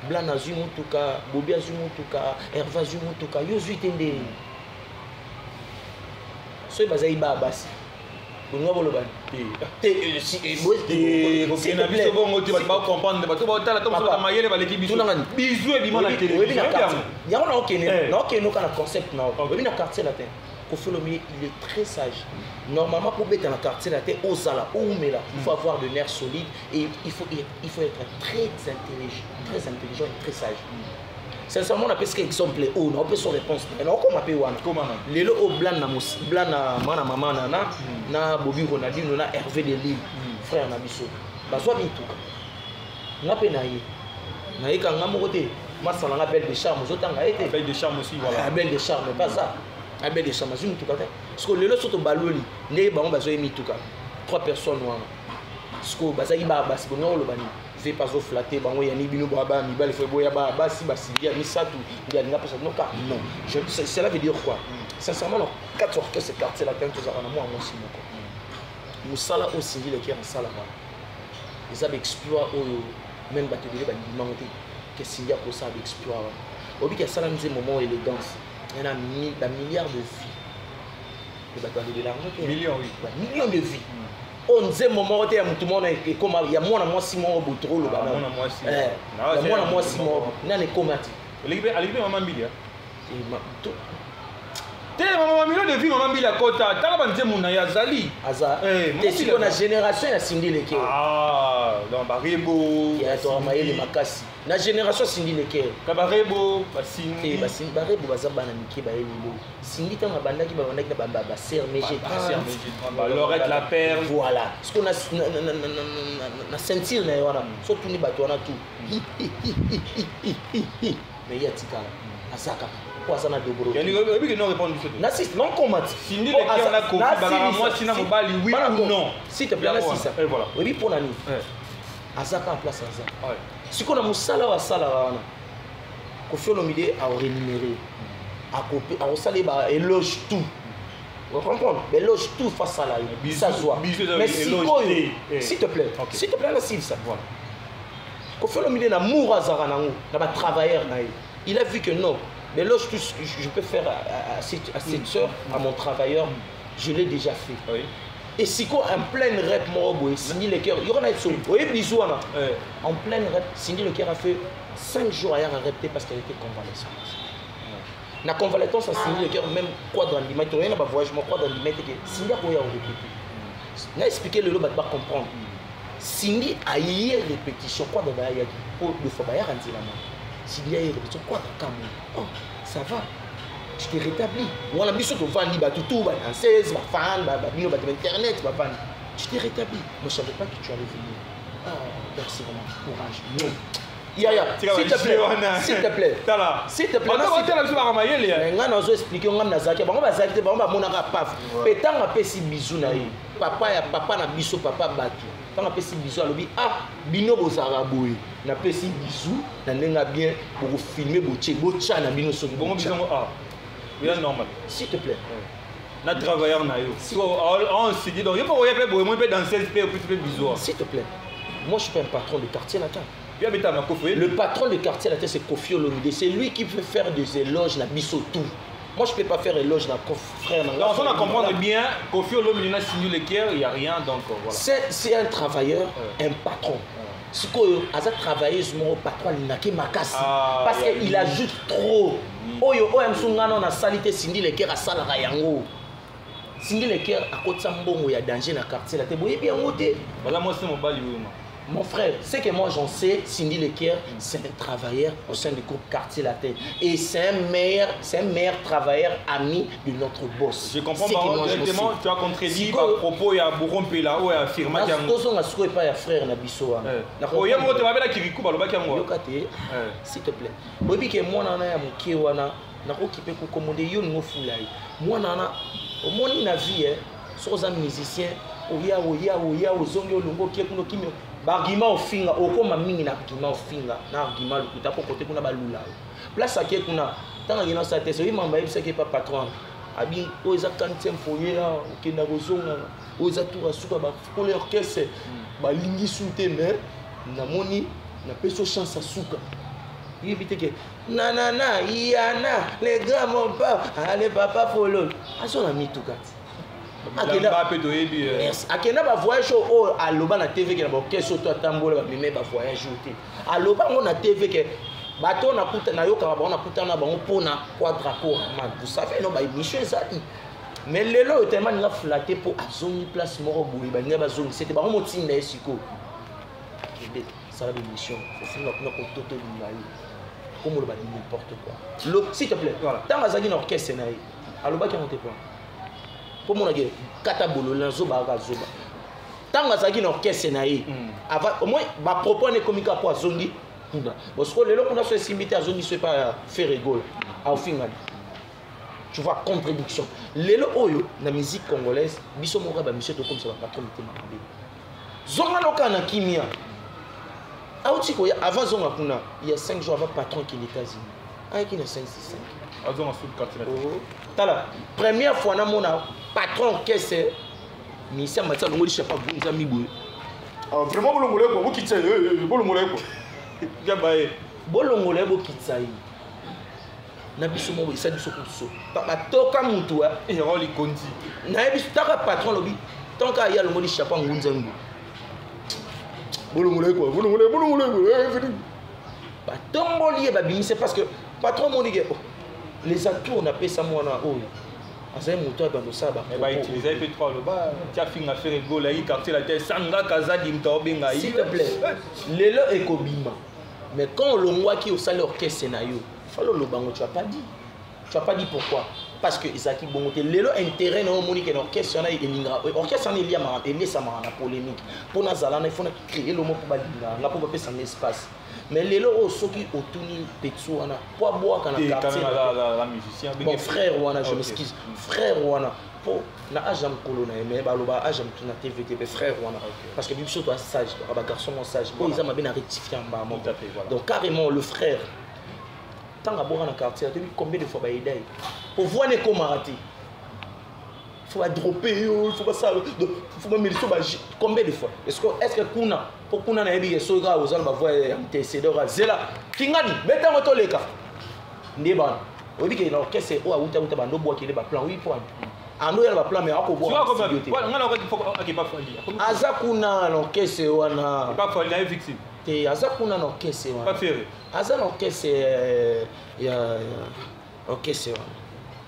Blanc Azumotuka, Bobi Azumotuka, Hervé Azumotuka, Yosu Tende. Soy bazai ba basi. Bongo bolobani. Si na biso bongo tu vas comprendre bato ba tala comme ça mayele ba l'équipe biso. Bisou et bima na télé. Oui, ya on a okene. Na okene ka na concept na. Oui, na quartier latin. Kofolomi, il est très sage. Normalement pour être dans le quartier latin au Zala, au Oumela, il faut avoir de nerfs solides et il faut être très intelligent et très sage. Sincèrement, on a pesqué exemple où on a fait son réponse. On a comme appelé Wana. Les lots au blanc na maman nana na Bobi Ronaldinho na Hervé de Lille frère na biso. Bazwa bituka. Na pe na ye. Na ye kanga mokote. Masala na belle de charme zotanga été. Belle de charme aussi voilà. Belle de charme pas ça. Belle de charme azumi tuka te. Parce que les lots sont baloli. Ne ba on bazwa mituka. 3 personnes wana. Parce que bazaki ba basi bongo lo bani. Pas au flatter, bango yani bino baba mi bal fait boya ba basi basi ya mi ça tout il y a n'a pas ça non car non cela veut dire quoi sincèrement non 4 heures que ce quartier là quand tu as moi si moko musala aussi dit le qui est sala ba ils avaient exploit au même bateau de ba monter que s'il y a pour ça exploit obi que sala nze moment élégance il y en a milliards de vies le bateau de l'argent millions oui millions de vies on sait moment où tout le monde est comme il y a moins à moi Simon Boutro le banane. Moins à moi Simon. N'a n'est comment tu. Alibi maman Bilia. T'es maman Bilia de vie maman Bilia kota. T'as pas dit mon aya Zali. Aza. T'es si qu'on a génération a Cindy Leker. Ah dans Barebo. Il y a toi Maël et Makassi. La génération Cindy Leker. Kabarebo, Basini. Basini Barebo baza bananiki ba elilo. Cindy tant banda ki ba ba ser méje. Lorette la perle. Voilà. Ce qu'on a na sentir na wana. Surtout ni bato wana tout. Mais y a tikala. Azaka. Quoi ça na dobro. Il y a qui non répondre sur. Nassiste non comment. Cindy le qui on a compris moi sina mobali oui ou non. S'il te plaît Nassiste. Et voilà. Oui pour nani. Azaka en place Azaka. Ouais. Si on a musala wa sala wana. Ko fait l'omidé à rémunérer. À couper à saler ba éloge tout. Vous comprenez? Éloge tout face à la ça joie. Mais s'il te plaît. S'il te plaît Nassiste ça. Voilà. Ko fait l'omidé na moura zara nango, na ba travailleur na. Il a vu que non. Mais là, je peux faire à cette soeur, à mon travailleur, je l'ai déjà fait. Oui. Et si en pleine rep, Cindy Le Cœur, il y aura une chose. Oui, bisous, en pleine rep, Cindy Le Cœur a fait 5 jours à répéter parce qu'elle était convalescente. La convalescence à Cindy Le Cœur, même quoi dans l'image, il y a un voyage, quoi dans l'image, Cindy a répété. On a expliqué le lot, va comprendre. Cindy a eu répétition, quoi dans l'image, pour le faire, il y a un s'il y a une répétition, quoi dans le oh, ça va. Tu t'es rétabli. On a mis sur ton fan, tout, en 16, ma fan, internet, ma fan. Tu t'es rétabli. Moi, je ne savais pas que tu allais venir. Ah, merci vraiment. Courage. Non. Yaya, s'il te plaît. S'il te plaît. S'il te plaît. On va expliquer, on va expliquer, on va expliquer, on va expliquer, on va bisou na papa na biso, papa batu. Quand on a fait bisous à l'objet, ah, bino bozara boy, na pesi bisous, na nenga bien pour filmer boche, bocha na bino so. Bon bisous ah, bien normal. S'il te plaît. Na travailleur na yo. On se dit donc, il faut pas boy, moi peut danser, peut plus bisous. S'il te plaît. Moi je suis pas un patron de quartier latin. Le patron de quartier latin c'est Kofi Olomide, c'est lui qui peut faire des éloges na biso tout. Moi, je ne peux pas faire éloge dans mon frère. Donc, on a comprendre bien qu'Kofi Olomide a signé le cœur, il n'y a rien. Donc, voilà. C'est un travailleur, un patron. Ce qu'il a travaillé sur mon patron, il n'a qu'à Makassi. Parce qu'il ajoute trop. Oyo, on a salité Cindy le cœur à Salara Yango. Cindy le cœur à côté de Sambongo, il y a danger dans le quartier. Tu es bien ôté. Voilà, moi, c'est mon bal. Mon frère, c'est que moi j'en sais, Cindy Lecaire, c'est un travailleur au sein du groupe Quartier Latin. Et c'est un meilleur travailleur ami de notre boss. Je comprends pas, directement, tu as contredit par propos, il y a Bourompe là, où il y a affirmé qu'il y a un... Je ne pas un frère Nabiso. Il y a un mot, tu m'appelles Kirikou, s'il te plaît. Je dis que moi, je suis occupé de commander un foulay. Moi, au moins, la vie, sur un musicien, oya ozongi olongo kiekuno kimio bargima ofinga okoma mingi na argument ofinga na argument lukuta po kote kuna balula place akie kuna tanga ngina sa tese imamba yebisa ke pa patron abi oza 40e foyer okenda kozonga oza tour asuka ba pour l'orchestre balingi sute mais namoni na peso chance asuka yebite ke nanana yana les gars mon papa allez papa follow azona mitukati akenda ba voyage o aloba na TV ke na ba keso to atambola ba meme ba voyage te aloba ngo na TV ke bato na kuta na yoka ba na kuta na bango pona quadraport man vous savez non ba émission ezali mais lelo tellement nga flatter pour azongi place moko boui ba nga bazongi c'était ba mo tinda esiko kebe ça la émission c'est ça na ko toto lingai comme le ba n'importe quoi s'il te plaît voilà tant azaki na orchestre na yi aloba ki monte point pour mon agé katabolo la zoba zoba tanga zaki na orchestre na yi avant au moins ba propos ne komika po azongi parce que lelo kuna so simité azongi c'est pas faire rigole au final tu vois contradiction lelo oyo na musique congolaise biso mo ba monsieur to comme ça ba patron te makambe zonga loka na kimia autiko ya avant zonga kuna il y a 5 jours avant patron qui les États-Unis avec une 565 azonga sous le quartier tala première fois na mona patron qu'est-ce ministère matière ngoli chapa gunza miboye vraiment bolongole ko bokitsa bolongole ko gabaye bolongole bokitsa yi na biso mo isa biso kuso ba toka mutu e roli konti na biso taka patron lobi tant ka ya ngoli chapa ngunza mbo bolongole ko ba tomboli ba bimise parce que patron mo nige les atouts on appelle ça moi na oyo azay moto dans ça ba ba utiliser pétrole ba tia finga faire gola yi quartier la tête sanga kaza dimto benga yi s'il te plaît lelo ekobima mais quand longwa qui au salle orchestre na yo falo lo bango tu as pas dit pourquoi parce que Isaki bongote lelo intérêt na monique na orchestre na elingra orchestre na elia ma elesa ma na polémique pour na zala na il faut créer le mot pour ba linga na pour pas passer un espace mais lelo o soki otuni petso wana po boa kana quartier la musicien bon frère wana je m'excuse frère wana po na ajam kolona mais baloba ajam tuna TVT frère wana parce que biso toi sage ba garçon mon sage po ils ma bien rectifier en bas donc carrément le frère tant à boire dans quartier depuis combien de fois ba idée pour voir les comaratés faut pas dropper il faut pas ça faut pas mettre combien de fois est-ce que kuna pour kuna na ebi so ga ozana ba voix antecédeur zela kingani beta moto leka ndeba obi ke na orchestre o auta bando bois ki le ba plan oui point ando ya ba plan mais akobo ngana ko faut akipa fali aza kuna na orchestre wana pas fali na victime te aza kuna na orchestre wana pas faire aza na orchestre ya orchestre wana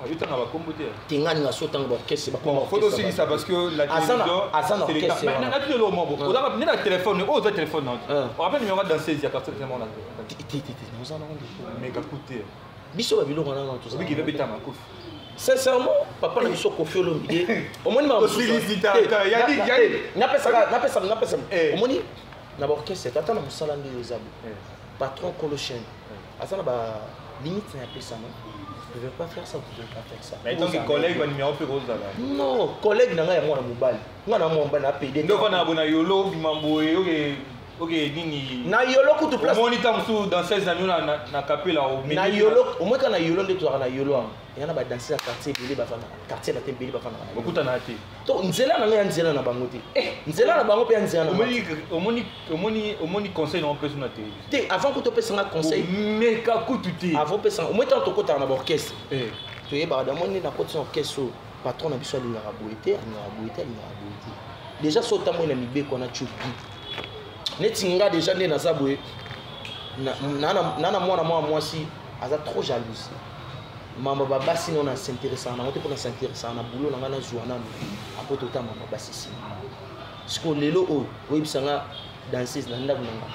avita na ba kombote tingani na so tanga orchestre ba bon faut aussi dire ça parce que la télévision c'est orchestre mais na tout le monde on a na téléphone o za téléphone on rappelle numéro dans 16 ya carte tellement là nous en avons mais écoutez biso ba biloko na tout ça oui qui veut beta ma kofi sincèrement papa na biso Koffi Olomide omoni ma yani na pesa omoni na orchestre tata na musala ndi yozabu patron Colochen asana ba limite na pesa non je ne vais pas faire ça, je ne vais pas faire ça. Mais donc, les collègues vont numéro plus rose là. Non, collègue n'a rien à moi, mobile. Moi, na moi, on va payer. Donc, on a un yolo, bimamboé, ok, nini. Na yolo, coup de place. Au moins, dans 16 années, on a capé là. Na yolo, au moins, quand na yolo, tu as na yolo. Il y en a qui dansent à quartier, quartier la télé, beaucoup t'en as été. Donc, nzela na nzela na bangote. Nzela na bangote pe nzela na. Au moins, conseil non plus sur la télé. Avant que tu pèses un conseil. Mais qu'à coup tu avant pèses au moins tant que tu as un orchestre. Tu es bah dans mon na côté orchestre patron na biso linga raboité, déjà sauta moi na mibe ko na chupi. Netinga déjà né na zaboué. Na moi si aza trop jalouse. Mama babasi non s'intéresse na on pour s'intéresser na boulot na joana apoto ta mama babasi si. Parce que lelo o oui bisanga danseuse na ndako nanga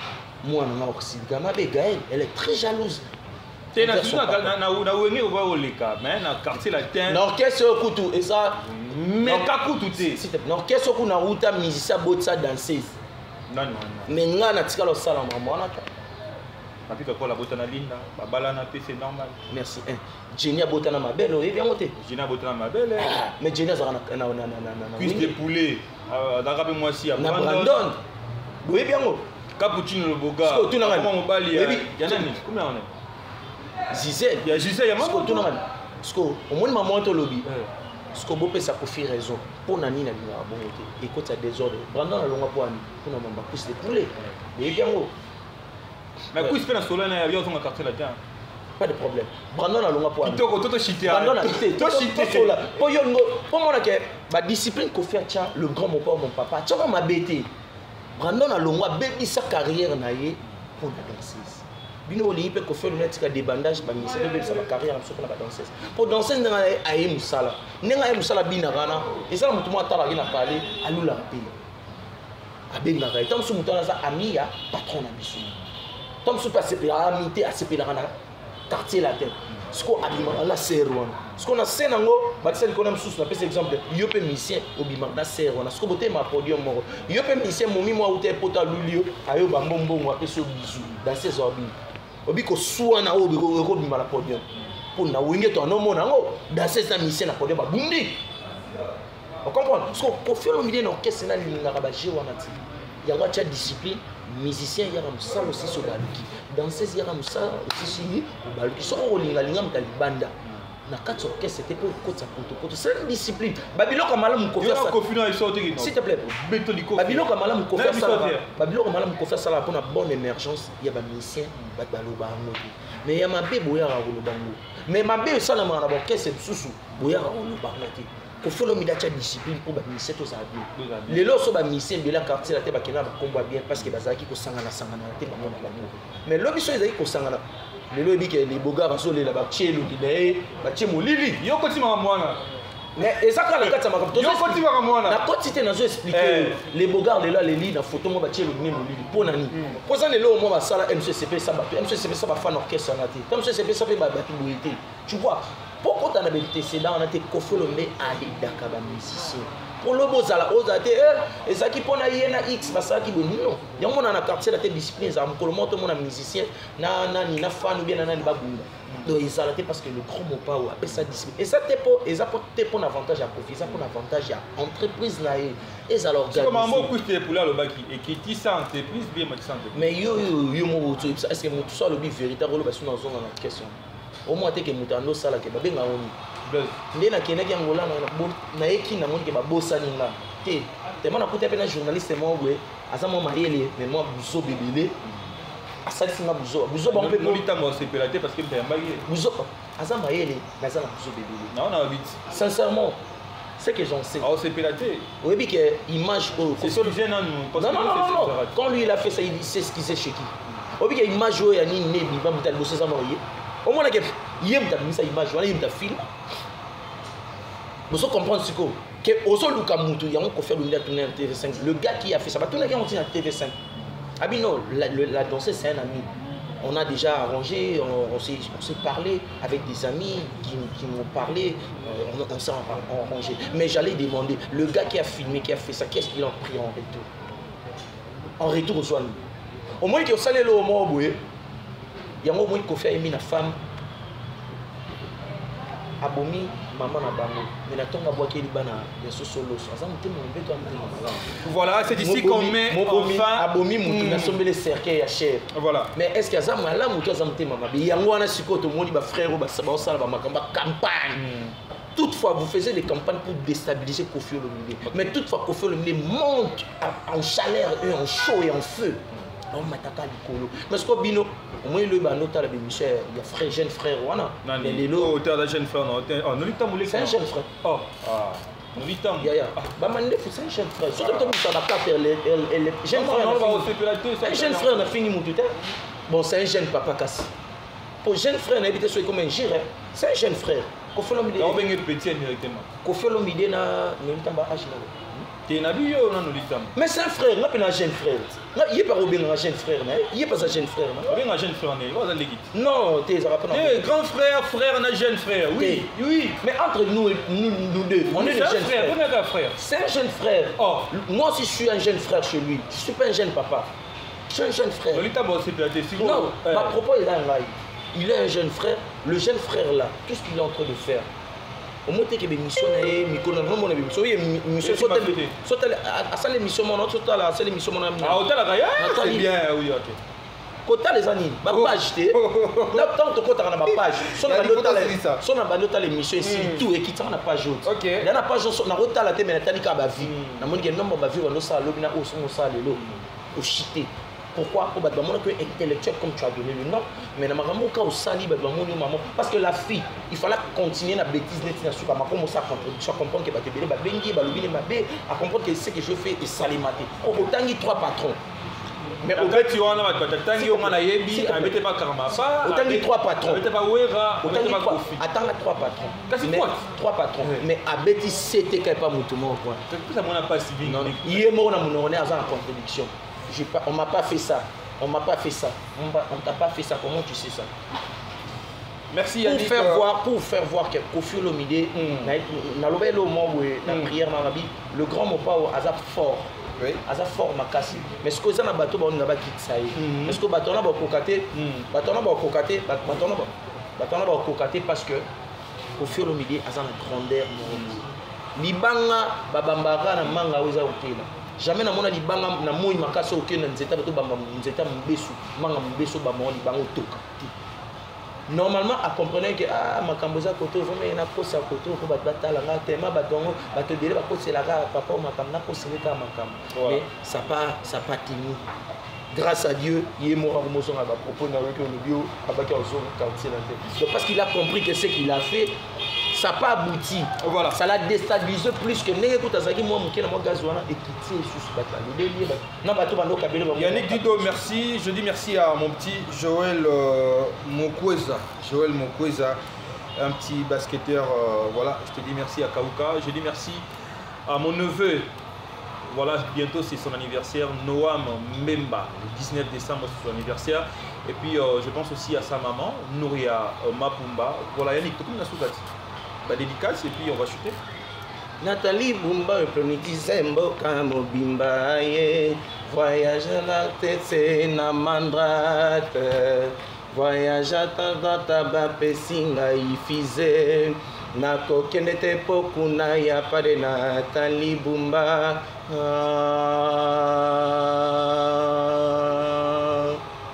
moi nanga oxilika mabe Gaël elle est très jalouse te na wenge oba oleka mais na quartier latin na orchestre okutu et ça mais kakutu te na orchestre oku na ruta musicien botsa danseuse non mais nga na tikala osala mama wana ta papika kola botana linda babalana pe c'est normal merci Jenny abotana mabele oyebi yango te Jenny abotana mabele mais Jenny azaka na cuisse de poulet daka pe mwasi ya Brandon oyebi yango cappuccino le boga comment mobali ya nani combien on est Gisèle ya Gisèle ya mama tout nanga sko omoni maman to lobi sko bopesa kofi raison pona nini na bina bongo te ekota désordre Brandon alonga po ani pona mamba cuisse de poulet oyebi yango mais cuisse pe na solo na ya yo zonga quartier latin pas de problème Brandon alonga po ani toto chité Brandon a quitté to chité là po yongo po mona ke ba discipline kofi acha le grand mon père mon papa tchoko mabete Brandon alonga bebi sa carrière na ye pour la danseuse bino oli pe ko faire net ka débandage ba ministère de sa carrière en soko na ba danseuse pour danseuse nga aye musala nga aye musala bina kana et ça mutu mo atala ki na parler alula pe abenga ka tant so mutu na sa ami ya patron na biso tant so passer pela amité a sepela kana quartier latin sko abima la serwana sko na scène ngo ba tseli ko na msusu na pesa exemple yo pe musicien obima na serwana sko bote ma podium moko yo pe musicien momi mo ute pota lulio ayo ba mbombo mo apesa bizu danseuse obi obi ko suwa na obi ko bima na podium pour na wenge to no mona ngo danseuse na musicien na podium ba bundi on comprend sko ko faire le milieu na orchestre na linga ba jewana ti ya wa cha discipline musicien yaka musala aussi so baluki danseuse yaka musala aussi sini baluki so olinga mta libanda na kati orchestre te po kotsa poto c'est une discipline babiloko malamu ko faire ça s'il te plaît babiloko malamu ko faire ça babiloko malamu ko faire ça pour na bonne émergence ya ba musicien ba baloba ngo mais ya mabe boya ka koloba ngo mais mabe ça na mwana ba orchestre susu boya ka koloba ngo ko folo mi dacha discipline pour ba musicien to za bien lelo so ba musicien bila quartier la te ba kena ba kombo bien parce que bazaki ko sangana te ba mona la mais lobi so ezaki ko sangana lelo ebi ke les boga baso le la ba chelo ki ba chemo lili yo ko tima mwana mais ezaka la kata makato yo ko tima mwana na quantité na zo expliquer les boga lelo les li na photo mo ba chelo ni mo lili pona ni ko ça lelo mo ba sala MCCP ça ba fan orchestre na te MCCP ça pe ba boité tu vois pourquoi tu as des antécédents, on a été confié à Hidaka, musicien. Pour le beau zala, aux athées, et ça qui pone à Yena X, ça qui est non. Il y a un monde dans la quartier, la discipline, ça me colle, tout le monde musicien, na fan ou bien na babunda. Donc ils arrêtent parce que le grand mot pas ou appelle ça discipline. Et ça t'es pour un avantage à profit, ça pour un avantage à entreprise là et ça l'organise. Comment moi couche pour là le baki et qui dit ça entreprise bien moi ça. Mais yo mo est-ce que mo tout ça le but véritable le basu dans zone en question. Au moins te ke mutando sala ke babenga oni nde na kenaki angola na eki na moni ke babosa ninga te mana kuta pe na journaliste mo bwe asa mo mariele mais moi buzo bebele asali singa buzo ba mpe mo litamo se pelate parce que mbaya mbagi buzo asa mariele mais asa na buzo bebele non na bit sincèrement c'est que j'en sais oh c'est pelate oui bi que image c'est sur le jeune non quand lui il a fait ça il sait ce qu'il sait chez qui oui bi que image ya ni nebi ba mutal bosse ça marié au moins que yem ta misa image wala yem ta film vous comprendre ce que ozo luka mutu yango ko faire le tourner à TV5 le gars qui a fait ça va tourner quand on est à TV5 abino la danseuse c'est un ami on a déjà arrangé on s'est parlé avec des amis qui m'ont parlé on s'est arrangé mais j'allais demander le gars qui a filmé qui a fait ça qu'est-ce qu'il en pris en retour au soin au moins que salé le moment boye yango moi ko faire na femme abomi maman na bango mais na tonga boaki libana ya solo ça me tellement mbeto amtema voilà c'est ici qu'on met enfin abomi mutu na sombele cercueil ya cher voilà mais est-ce que ça la mutu azamtema mabe yango wana sikoto moni ba frère ba sala ba makamba campagne toutefois vous faisiez des campagnes pour déstabiliser Koffi Olomide mais toutefois Koffi Olomide monte en chaleur et en chaud et en feu on m'attaque likolo mais ce que bino au moins le banota la bémichère il y a frère jeune frère wana mais les lots auteur de jeune frère non non lui tamou c'est un jeune frère oh ah non lui tamou ya ba mande c'est un jeune frère surtout que ça va pas faire les jeune frère un jeune frère na fini mutu te bon c'est un jeune papa kasi pour jeune frère na habité sur comme un gire c'est un jeune frère Koffi Olomide on bengue petit directement Koffi Olomide na no litamba âge na te na biyo na no litam mais c'est un frère na pe na jeune frère il est pas un jeune frère, il est pas un jeune frère. Il est un jeune frère, non, tu es grand frère, frère, un jeune frère, oui. Oui. Mais entre nous deux, on est des jeunes frères. C'est un jeune frère. Oh. Moi aussi, je suis un jeune frère chez lui. Je ne suis pas un jeune papa. Je suis un jeune frère. Non, ma propos est là. Il est un jeune frère. Le jeune frère là, tout ce qu'il est en train de faire. Au moins, il y a des missions, c'est bien, oui, ok. Kota les années, ma page, là tant que kota na ma page, son na balota l'émission ici tout et qui t'a na page autre. OK. Là na page on na rota la te mais na tali ka ba vie. Na moni que nombre ba vie on ça lobina au son ça lelo. Au chité. Pourquoi? Pour battre mon que intellectuel comme tu as donné le nom, mais na maman ka au sali ba mon maman parce que la fille, il fallait continuer la bêtise net na suka ma commencer à comprendre que ba te bele ba bengi ba lobine ma bé à comprendre que ce que je fais est salimaté. Au tangi trois patrons. Mais au fait, tu vois, on a autant de trois patrons. Attends, trois patrons. Trois patrons. Mais Abeti, c'était pas mon tour. Il est mort dans mon honneur en contradiction. On m'a pas fait ça. On m'a pas fait ça. On t'a pas fait ça. Comment tu sais ça? Merci Yannick. Pour faire voir que Kofi Olomide, le grand mot pas au hasard fort. Aza fort makasi mais ce que ça na bateau ba on na ba kitsa yi parce que bateau na ba kokaté parce que au fur et à mesure aza na grandeur libanga babambaka na manga oza otela jamais na mona libanga na moi makasi okena nzeta bato bamba nzeta mbesu manga mbesu ba mo libanga otoka normalement à comprendre que makambo za koto vraiment na kosa koto ko batala nga tema batongo bato dele ba kosela ka papa makambo na kosela ka makambo mais ça pas tenu grâce à Dieu il est mort en motion à propos na avec le bio abaki en zone quartier là parce qu'il a compris que ce qu'il a fait ça n'a pas abouti. Voilà. Ça l'a déstabilisé plus que Yannick Dido, merci. Je dis merci à mon petit Joël Mokweza. Un petit basketteur. Voilà, je te dis merci à Kauka. Je dis merci à mon neveu. Voilà, bientôt c'est son anniversaire. Noam Memba, le 19 décembre c'est son anniversaire. Et puis je pense aussi à sa maman, Nouria Mapumba. Voilà, Yannick, tu peux la dédicace et puis on va chuter. Nathalie Bumba, pronitise mboka mobimba ye. Voyage à la tête, c'est na mandrate. Voyage à ta bape singa ifize. Na kokende te pokuna ya pare Nathalie Bumba.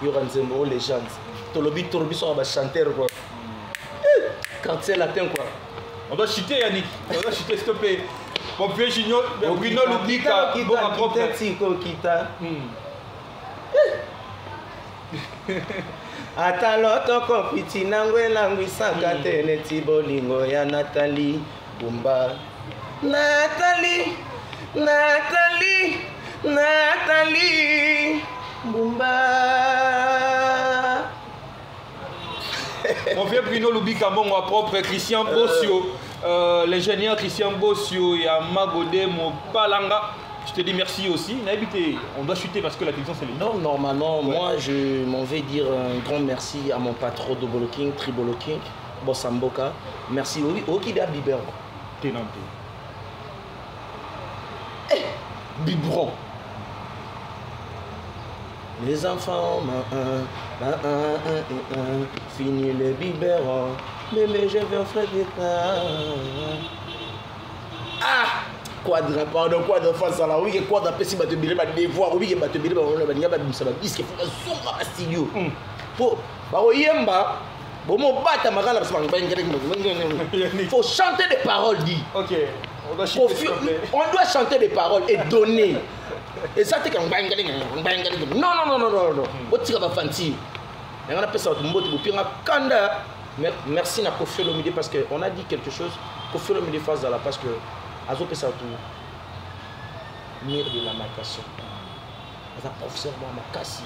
Yoran Zembo, légende. Tolobi sont à chanter quoi. Quartier latin quoi. On doit chuter Yannick, on doit chuter s'il te plaît. Mon vieux Junior, Bruno Lubika, Kita. Ataloto kompiti nangwe langwi sakate neti bolingo ya Nathalie Bumba. Nathalie Bumba. Mon vieux Bruno Lubika, mon propre Christian Bossio, l'ingénieur Christian Bossio et à Magodé, mon Palanga. Je te dis merci aussi. On doit chuter parce que la télévision c'est le non, normalement, ouais. Moi je m'en vais dire un grand merci à mon patron de Bolo King, Tribolo King, Bossamboka. Merci. Ok, il y a Biberon. Biberon. Les enfants, fini le biberon, bébé je vais offrir des tas. Ah! Quadra, pardon, quadra face à la oui, quadra pessi bat bilé bat devoir, oui, bat bilé bat on a bagna bat ça bat disque faut zomba studio. Pour ba oyemba, bon mon bata magala parce que faut chanter des paroles dit. OK. On doit chanter des paroles et donner. Et ça t'es comme non. Au tira va fanti. Et on appelle ça mbote pour pire kanda. Merci na Kofi Olomide parce que on a dit quelque chose. Kofi Olomide face à la parce que azo peut ça tout. Mire de la marcation. Ça professeur moi makasi.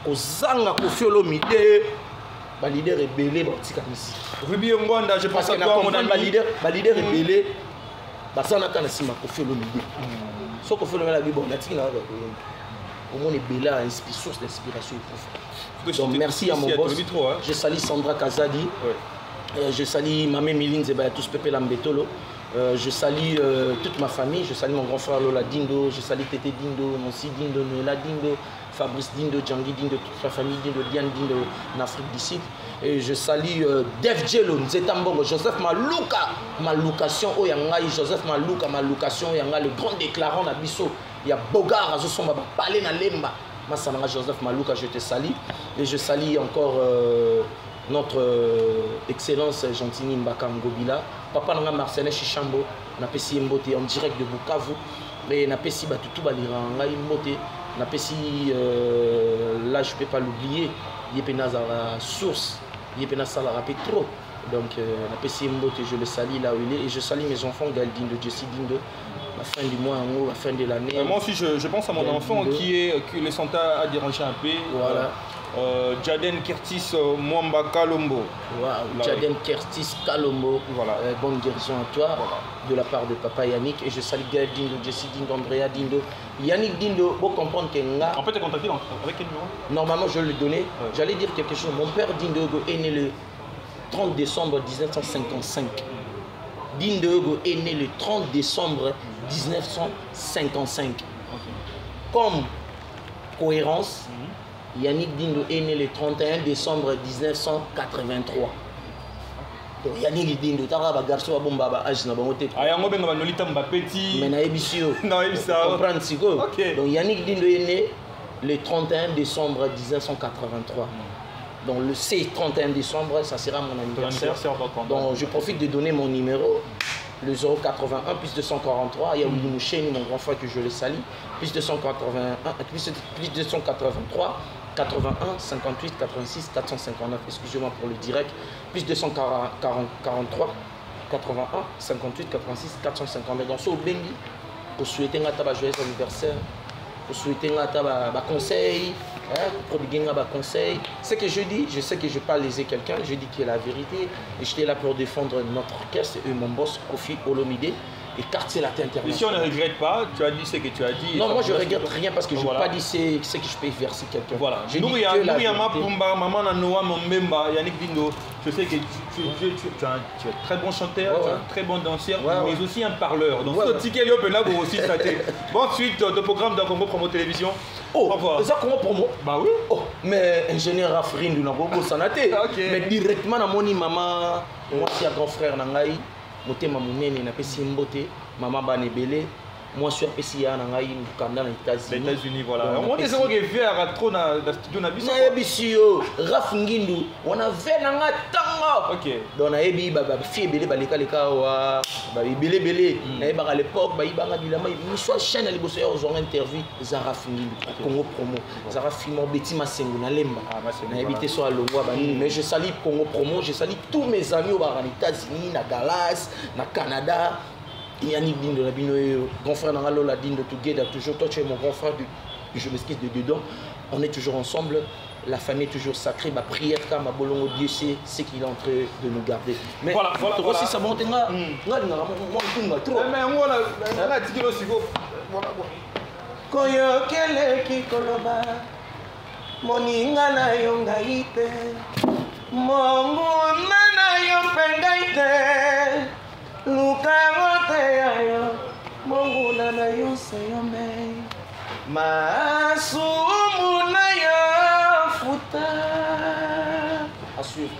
Kozanga Kofi Olomide. Ba leader rebelle ba tika ici. Ruby Ngonda, je pense à toi mon ami. Ba leader rebelle. Ba ça on attend na sima Kofi Olomide. Ce qu'on fait le la Bible, on a dit au moins les bella source d'inspiration. Donc merci à mon boss. Je salue Sandra Kazadi. Je salue Mamé Milin Zebayatus Pepe Lambetolo. Je salue toute ma famille. Je salue mon grand frère Lola Dindo. Je salue Tété Dindo, Nancy Dindo, Noëlla Dindo, Fabrice Dindo, Djangui Dindo, toute la famille Dindo, Diane Dindo en Afrique du Sud. Et je salue Dev Djelo, Nzetambongo, Joseph Malouka, Maloucation, Oyangai, Joseph Malouka, Maloucation, Oyanga, le grand déclarant d'Abisso. Il y a Bogar, Azosomba, Palé na Lemba. Massananga Joseph Malouka, je te salue. Et je salue encore notre excellence Gentini Mbaka Ngobila. Papa Nanga Marcelin Chichambo, Napesi Mbote en direct de Bukavu. Et Napesi Batutu Baliranga Mbote. Napesi, là je ne peux pas l'oublier, Yepena Zara Source, Yepena Salara Petro. Donc Napesi Mbote, je le salue là où il est. Et je salue mes enfants, Galdine de Jessie Dindo. La fin du mois, en haut, la fin de l'année. Moi aussi, je pense à mon enfant qui le Santa a dérangé un peu. Voilà. Jaden Curtis Mwamba Kalombo. Wow. Jaden Curtis Kalombo. Voilà. Bonne guérison à toi. Voilà. De la part de papa Yannick. Et je salue Gaël Dindo, Jessie Dindo, Andrea Dindo. Yannick Dindo, vous comprenez que là. En fait, tu es contacté avec quel numéro? Normalement, je le donnais. Ouais. J'allais dire quelque chose. Mon père Dindo est né le 30 décembre 1955. Dindo est né le 30 décembre 1955. Okay. Comme cohérence, Yannick Dindo est né le 31 décembre 1983. Donc Yannick Dindo, tu as un garçon qui a âge na bango te. Ayango benga banolita mbapeti. Mais na ebisio. Non, ebisa. Comprendre siko. Donc Yannick Dindo est né le 31 décembre 1983. Donc le C31 décembre, ça sera mon anniversaire. Donc je profite de donner mon numéro, le 081 plus 243. Il y a Willy Moucheni, mon grand frère que je le salue. Plus 281, plus 283, 81, 58, 86, 459. Excusez-moi pour le direct. Plus 243, 81, 58, 86, 459. Donc, au Bengi, pour souhaiter un joyeux anniversaire, pour souhaiter un conseil, pour prodiguer un conseil. Ce que je dis, je sais que je ne vais pas léser quelqu'un, je dis qu'il y a la vérité. Et j'étais là pour défendre notre orchestre et mon boss, Kofi Olomide. Et quartier latin international. Et si on ne regrette pas, tu as dit ce que tu as dit. Non, moi je ne regrette rien parce que je n'ai pas dit ce que je peux verser quelqu'un. Voilà. Nous, il y a ma Pumba, maman Noah, mon Memba, Yannick Dindo. Je sais que tu es un très bon chanteur, tu es un très bon danseur, mais aussi un parleur. Donc, ce ticket là aussi, ça t'est. Bon, suite de programme d'un Congo Promo Télévision. Oh, c'est ça Congo Promo? Bah oui. Oh, mais ingénieur Afrin du Nabobo Sanaté. Mais directement dans mon maman, moi c'est un grand frère Nangaï. Motema munene na pesi mbote mama banebele moi suis pesi ya na ngai mukanda na États-Unis voilà on est zéro que faire trop na studio na biso na bisio Raf Ngindu on a ve na nga tanga OK donc na yebi ba fie belé baleka leka wa ba belé na yeba à l'époque ba ibanga bilama mi soit chaîne ali bosso yo zonga interview za Raf Ngindu Congo Promo za Raf Fimo Beti Masengo na Lemba na yebité so alongwa ba mais je salue Congo Promo je salue tous mes amis aux États-Unis na Dallas na Canada. Yannick Dindo, grand frère Lola Dindo, together, toujours. Toi, tu es mon grand frère, je m'excuse de dedans. On est toujours ensemble. La famille est toujours sacrée. Ma prière, ma bolongo, Dieu sait ce qu'il est en train de nous garder. Mais voilà. Aussi, ça monte. Lukagote ayo Mungu na yo sayome Masumu na yo futa. À suivre.